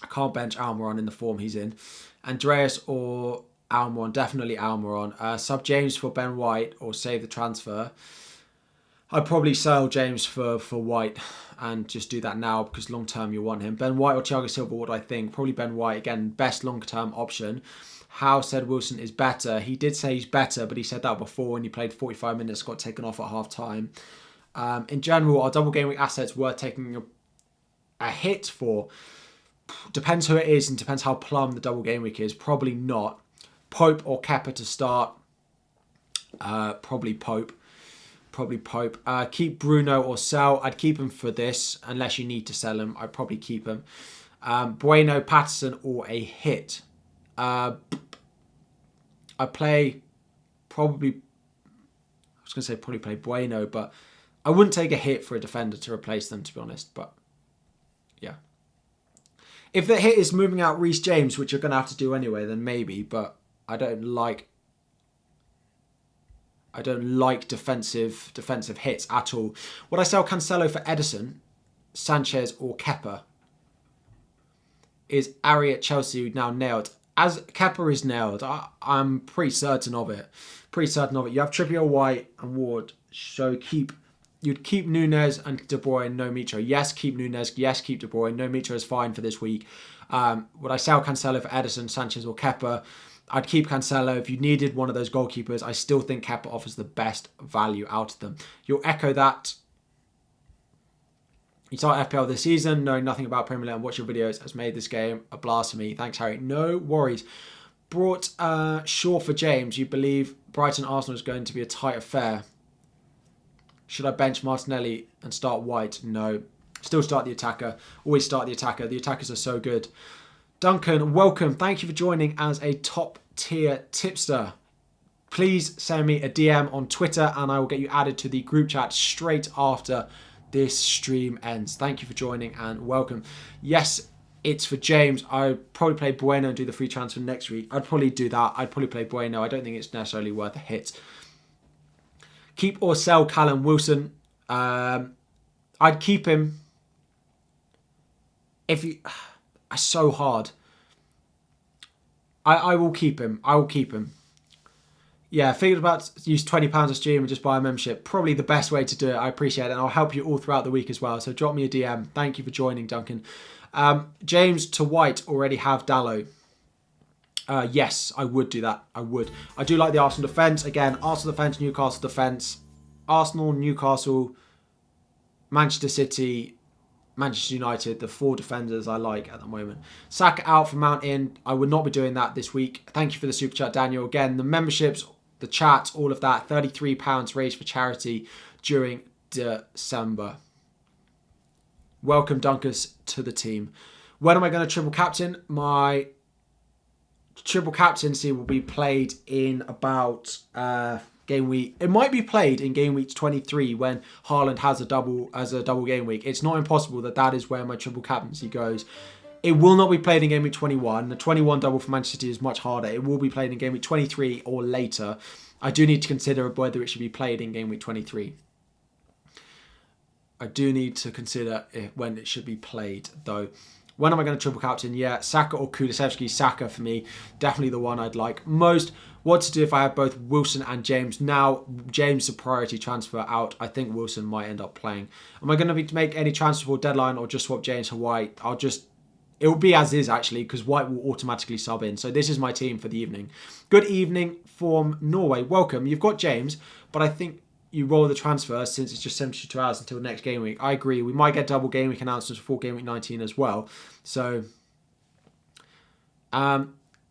I can't bench Almiron in the form he's in. Andreas or Almiron? Definitely Almiron. Sub James for Ben White or save the transfer? I'd probably sell James for White and just do that now because long term you want him. Ben White or Thiago Silva? What do I think? Probably Ben White. Again, best long term option. Howe said Wilson is better. He did say he's better, but he said that before when he played 45 minutes, got taken off at half time. In general, our double game week assets were taking a hit for. Depends who it is and depends how plumb the double game week is. Probably not. Pope or Kepa to start. Probably Pope. Keep Bruno or sell. I'd keep him for this unless you need to sell him. I'd probably keep him. Bueno, Patterson or a hit. I play probably. I was going to say probably play Bueno, but I wouldn't take a hit for a defender to replace them, to be honest. But yeah, if the hit is moving out Reece James, which you're going to have to do anyway, then maybe. But I don't like defensive hits at all. Would I sell Cancelo for Edison, Sanchez, or Kepa? Is Ari at Chelsea now nailed? As Kepa is nailed, I'm pretty certain of it. You have Trippier, White, and Ward. So you'd keep Nunes and De Bruyne, no Mitro. Yes, keep Nunes. Yes, keep De Bruyne. No Mitro is fine for this week. Would I sell Cancelo for Edison, Sanchez, or Kepa? I'd keep Cancelo. If you needed one of those goalkeepers, I still think Kepa offers the best value out of them. You'll echo that. You start FPL this season, knowing nothing about Premier League and watch your videos has made this game a blast for me. Thanks, Harry. No worries. Brought Shaw for James. You believe Brighton Arsenal is going to be a tight affair. Should I bench Martinelli and start White? No. Still start the attacker. Always start the attacker. The attackers are so good. Duncan, welcome. Thank you for joining as a top tier tipster. Please send me a DM on Twitter and I will get you added to the group chat straight after this stream ends. Thank you for joining and welcome. Yes, it's for James. I'd probably play Bueno and do the free transfer next week. I'd probably do that. I'd probably play Bueno. I don't think it's necessarily worth a hit. Keep or sell Callum Wilson. I'd keep him. It's so hard. I will keep him. I will keep him. Yeah, figured about to use £20 a stream and just buy a membership. Probably the best way to do it. I appreciate it. And I'll help you all throughout the week as well. So drop me a DM. Thank you for joining, Duncan. James to White already have Dallo. Yes, I would do that. I would. I do like the Arsenal defence. Again, Arsenal defence, Newcastle defence. Arsenal, Newcastle, Manchester City, Manchester United. The 4 defenders I like at the moment. Saka out for Mount In. I would not be doing that this week. Thank you for the super chat, Daniel. Again, the memberships, the chat, all of that. £33 raised for charity during December. Welcome, Dunkers, to the team. When am I going to triple captain? My triple captaincy will be played in about game week. It might be played in game week 23 when Haaland has a double game week. It's not impossible that is where my triple captaincy goes. It will not be played in game week 21. The 21 double for Manchester City is much harder. It will be played in game week 23 or later. I do need to consider whether it should be played in game week 23. I do need to consider when it should be played, though. When am I going to triple captain? Yeah, Saka or Kulusevski. Saka for me, definitely the one I'd like most. What to do if I have both Wilson and James? Now, James is a priority transfer out. I think Wilson might end up playing. Am I going to make any transfer for deadline or just swap James for White? It will be as is, actually, because White will automatically sub in. So this is my team for the evening. Good evening from Norway. Welcome. You've got James, but I think you roll the transfer since it's just 72 hours until next game week. I agree. We might get double game week announcements before game week 19 as well. So,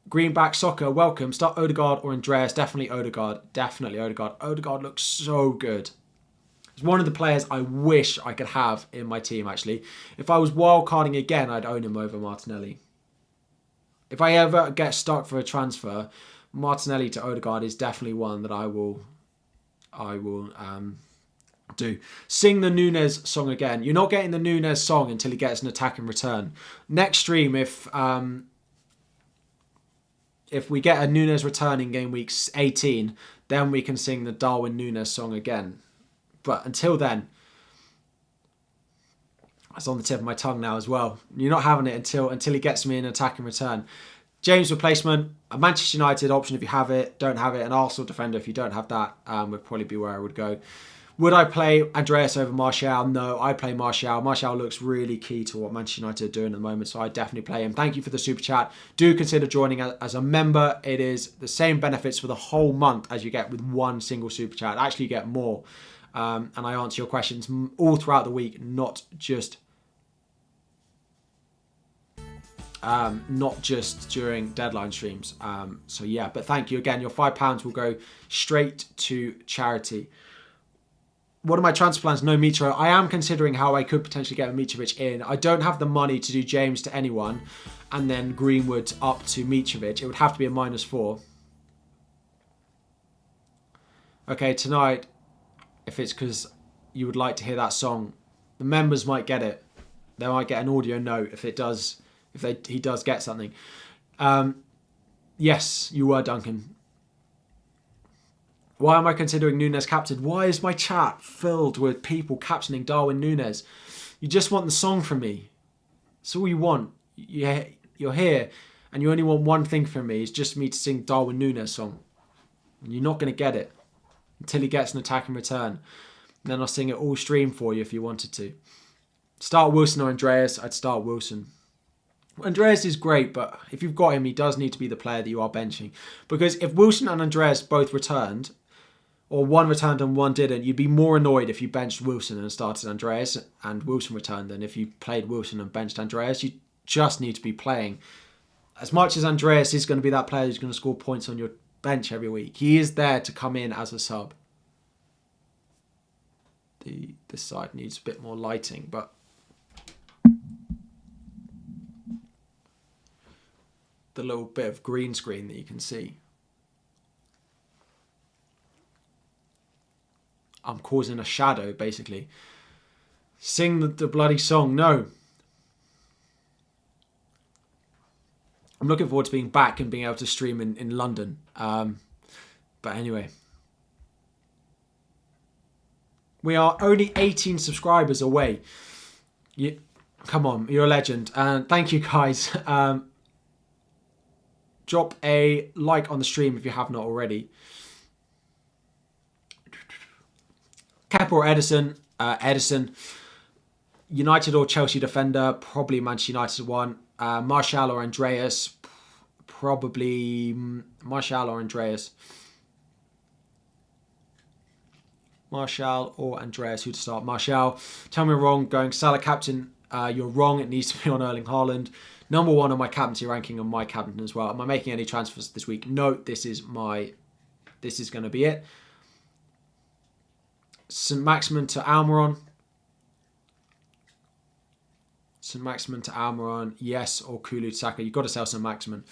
Greenback Soccer, welcome. Start Odegaard or Andreas. Definitely Odegaard. Definitely Odegaard. Odegaard looks so good. It's one of the players I wish I could have in my team, actually. If I was wildcarding again, I'd own him over Martinelli. If I ever get stuck for a transfer, Martinelli to Odegaard is definitely one that I will do. Sing the Nunes song again. You're not getting the Nunes song until he gets an attack and return. Next stream, if we get a Nunes return in game week 18, then we can sing the Darwin Nunes song again. But until then, it's on the tip of my tongue now as well. You're not having it until he gets me an attack and return. James replacement, a Manchester United option if you have it, don't have it. An Arsenal defender if you don't have that, would probably be where I would go. Would I play Andreas over Martial? No, I play Martial. Martial looks really key to what Manchester United are doing at the moment, so I definitely play him. Thank you for the super chat. Do consider joining as a member. It is the same benefits for the whole month as you get with one single super chat. Actually, you get more. And I answer your questions all throughout the week, not just during deadline streams. So yeah, but thank you again. Your £5 will go straight to charity. What are my transfer plans? No Mitro. I am considering how I could potentially get Mitrovic in. I don't have the money to do James to anyone and then Greenwood up to Mitrovic. It would have to be a -4. Okay, tonight, if it's because you would like to hear that song, the members might get it. They might get an audio note if it does. He does get something. Yes, you were, Duncan. Why am I considering Nunes captain? Why is my chat filled with people captioning Darwin Nunes? You just want the song from me. That's all you want. You're here and you only want one thing from me. It's just me to sing Darwin Nunes song. And you're not going to get it until he gets an attack and return. And then I'll sing it all stream for you if you wanted to. Start Wilson or Andreas. I'd start Wilson. Andreas is great, but if you've got him, he does need to be the player that you are benching. Because if Wilson and Andreas both returned, or one returned and one didn't, you'd be more annoyed if you benched Wilson and started Andreas and Wilson returned than if you played Wilson and benched Andreas. You just need to be playing as much as Andreas is going to be that player who's going to score points on your bench every week, he is there to come in as a sub. This side needs a bit more lighting, but the little bit of green screen that you can see. I'm causing a shadow, basically. Sing the bloody song. No. I'm looking forward to being back and being able to stream in London. But anyway. We are only 18 subscribers away. Come on, you're a legend. And thank you, guys. Drop a like on the stream if you have not already. Kepa or Edison? Edison. United or Chelsea defender? Probably Manchester United one. Martial or Andreas? Probably Martial or Andreas. Martial or Andreas, who to start? Martial. Tell me wrong. Going Salah captain. You're wrong. It needs to be on Erling Haaland. Number 1 on my captaincy ranking and my captain as well. Am I making any transfers this week? No, this is going to be it. St. Maximin to Almiron. St. Maximin to Almiron. Yes, or Kulu to Saka. You've got to sell St. Maximin.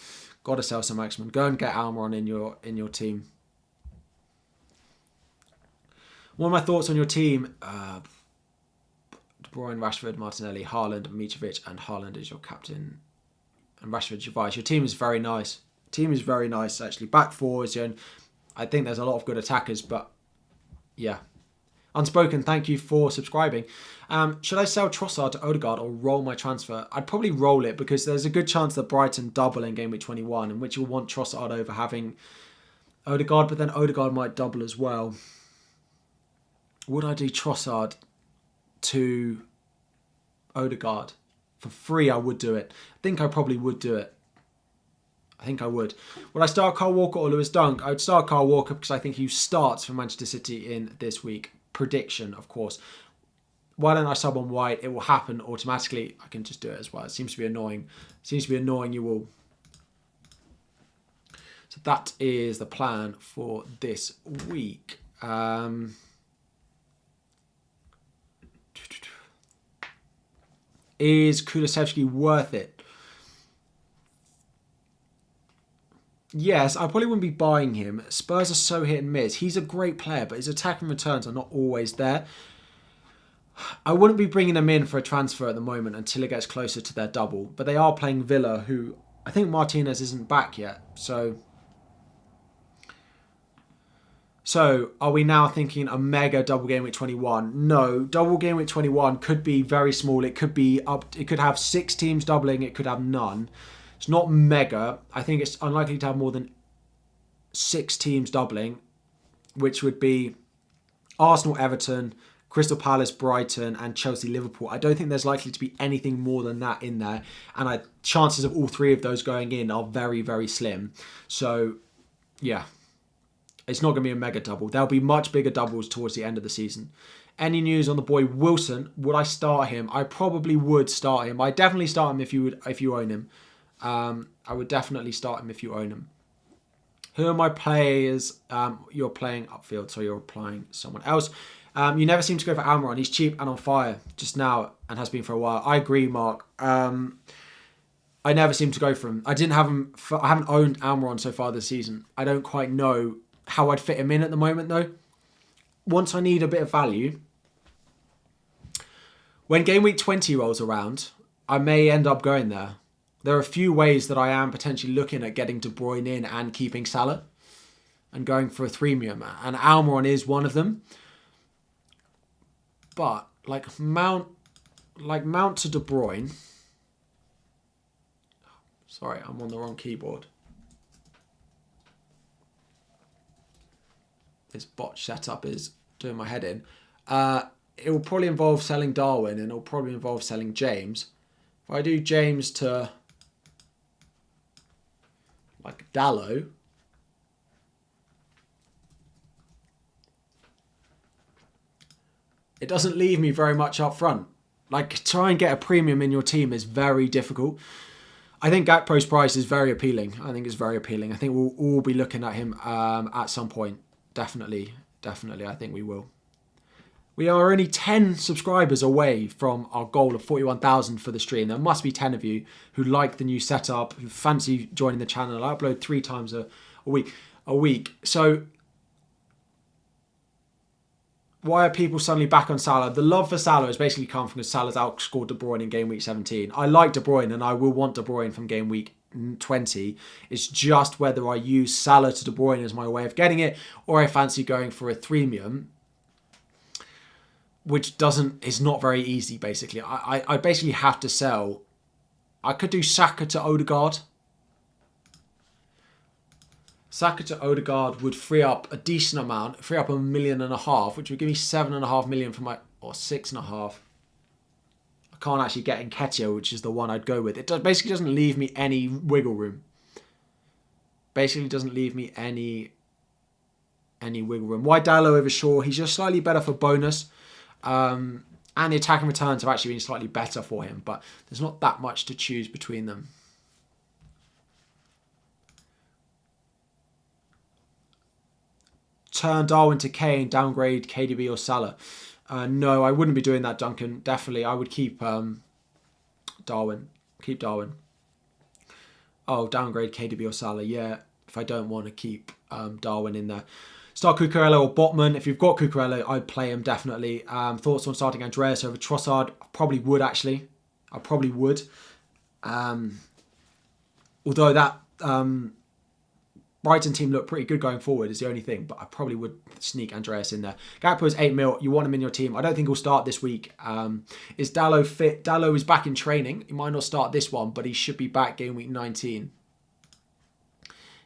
Got to sell St. Maximin. Go and get Almiron in your team. What are my thoughts on your team? De Bruyne, Rashford, Martinelli, Haaland, Mitrovic, and Haaland is your captain. And Rashford, your vice. Your team is very nice. Team is very nice, actually. Back fours, and I think there's a lot of good attackers, but yeah. Unspoken, thank you for subscribing. Should I sell Trossard to Odegaard or roll my transfer? I'd probably roll it because there's a good chance that Brighton double in Gameweek 21, in which you'll want Trossard over having Odegaard, but then Odegaard might double as well. Would I do Trossard to Odegaard? For free, I would do it. I think I probably would do it. I think I would. Would I start Kyle Walker or Lewis Dunk? I would start Kyle Walker because I think he starts for Manchester City in this week. Prediction, of course. Why don't I sub on White? It will happen automatically. I can just do it as well. It seems to be annoying. It seems to be annoying you all. So that is the plan for this week. Is Kulusevski worth it? Yes, I probably wouldn't be buying him. Spurs are so hit and miss. He's a great player, but his attacking returns are not always there. I wouldn't be bringing them in for a transfer at the moment until it gets closer to their double. But they are playing Villa, who I think Martinez isn't back yet. So are we now thinking a mega double game week 21? No, double game week 21 could be very small. It could be up. It could have 6 teams doubling. It could have none. It's not mega. I think it's unlikely to have more than 6 teams doubling, which would be Arsenal, Everton, Crystal Palace, Brighton, and Chelsea, Liverpool. I don't think there's likely to be anything more than that in there. And chances of all 3 of those going in are very, very slim. So, yeah. It's not going to be a mega double. There'll be much bigger doubles towards the end of the season. Any news on the boy Wilson? Would I start him? I probably would start him. I definitely start him if you own him. I would definitely start him if you own him. Who are my players? You're playing upfield, so you're applying someone else. You never seem to go for Almiron. He's cheap and on fire just now and has been for a while. I agree, Mark. I never seem to go for him. I haven't owned Almiron so far this season. I don't quite know how I'd fit him in at the moment, though. Once I need a bit of value, when game week 20 rolls around, I may end up going there. There are a few ways that I am potentially looking at getting De Bruyne in and keeping Salah and going for a threemium, and Almiron is one of them. But Mount to De Bruyne. Sorry, I'm on the wrong keyboard. This bot setup is doing my head in. It will probably involve selling Darwin, and it will probably involve selling James. If I do James to Dallo, it doesn't leave me very much up front. Try and get a premium in your team is very difficult. I think Gakpo's price is very appealing. I think it's very appealing. I think we'll all be looking at him at some point. Definitely. I think we will. We are only 10 subscribers away from our goal of 41,000 for the stream. There must be 10 of you who like the new setup, who fancy joining the channel. I upload 3 times a week. So why are people suddenly back on Salah? The love for Salah has basically come from because Salah's outscored De Bruyne in game week 17. I like De Bruyne and I will want De Bruyne from game week 20. It's just whether I use Salah to De Bruyne as my way of getting it, or I fancy going for a threemium, which is not very easy, basically. I basically have to sell. I could do Saka to Odegaard. Saka to Odegaard would free up a decent amount, free up $1.5 million, which would give me 7.5 million for or 6.5. I can't actually get Nketiah, which is the one I'd go with. It basically doesn't leave me any wiggle room. Basically doesn't leave me any wiggle room. Why Dalot over Shaw? He's just slightly better for bonus. And the attack and returns have actually been slightly better for him, but there's not that much to choose between them. Turn Darwin to Kane, downgrade KDB or Salah. No, I wouldn't be doing that, Duncan. Definitely, I would keep Darwin. Keep Darwin. Oh, downgrade KDB or Salah. Yeah, if I don't want to keep Darwin in there. Start Cucurella or Botman. If you've got Cucurella, I'd play him definitely. Thoughts on starting Andreas over Trossard? I probably would, actually. I probably would. Although that Brighton team look pretty good going forward is the only thing, but I probably would sneak Andreas in there. Gakpo is 8 mil. You want him in your team. I don't think he'll start this week. Is Dalot fit? Dalot is back in training. He might not start this one, but he should be back game week 19.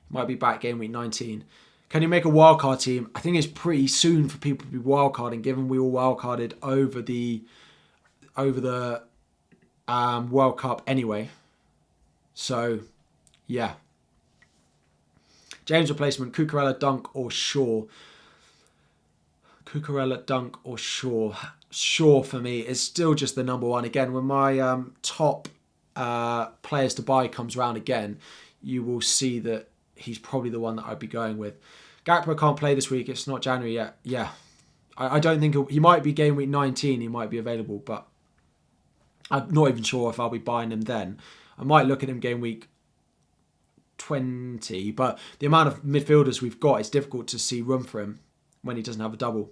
Might be back game week 19. Can you make a wildcard team? I think it's pretty soon for people to be wildcarding, given we all wildcarded over the World Cup anyway. So, yeah. James replacement, Cucurella, Dunk or Shaw? Cucurella, Dunk or Shaw? Shaw for me is still just the number one. Again, when my top players to buy comes around again, you will see that he's probably the one that I'd be going with. Gakpo can't play this week. It's not January yet. Yeah. I don't think he might be game week 19. He might be available, but I'm not even sure if I'll be buying him then. I might look at him game week 20, but the amount of midfielders we've got, it's difficult to see room for him when he doesn't have a double.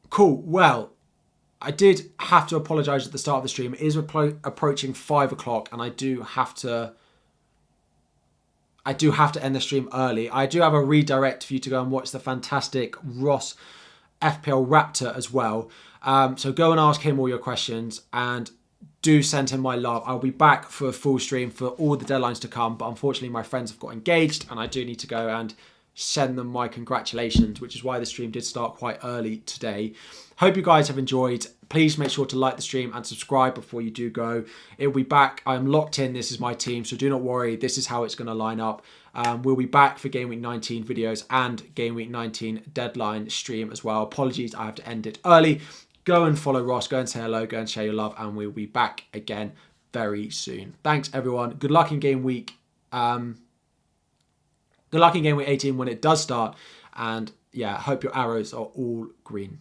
Cool. Well, I did have to apologise at the start of the stream. It is approaching 5 o'clock, and I do have to end the stream early. I do have a redirect for you to go and watch the fantastic Ross FPL Raptor as well. So go and ask him all your questions and do send him my love. I'll be back for a full stream for all the deadlines to come, but unfortunately my friends have got engaged and I do need to go and send them my congratulations, which is why the stream did start quite early today. Hope you guys have enjoyed. Please make sure to like the stream and subscribe before you do go. It'll be back. I'm locked in. This is my team, so do not worry. This is how it's going to line up. We'll be back for Game Week 19 videos and Game Week 19 deadline stream as well. Apologies, I have to end it early. Go and follow Ross. Go and say hello. Go and share your love. And we'll be back again very soon. Thanks, everyone. Good luck in Game Week. Good luck in Game Week 18 when it does start. And yeah, hope your arrows are all green.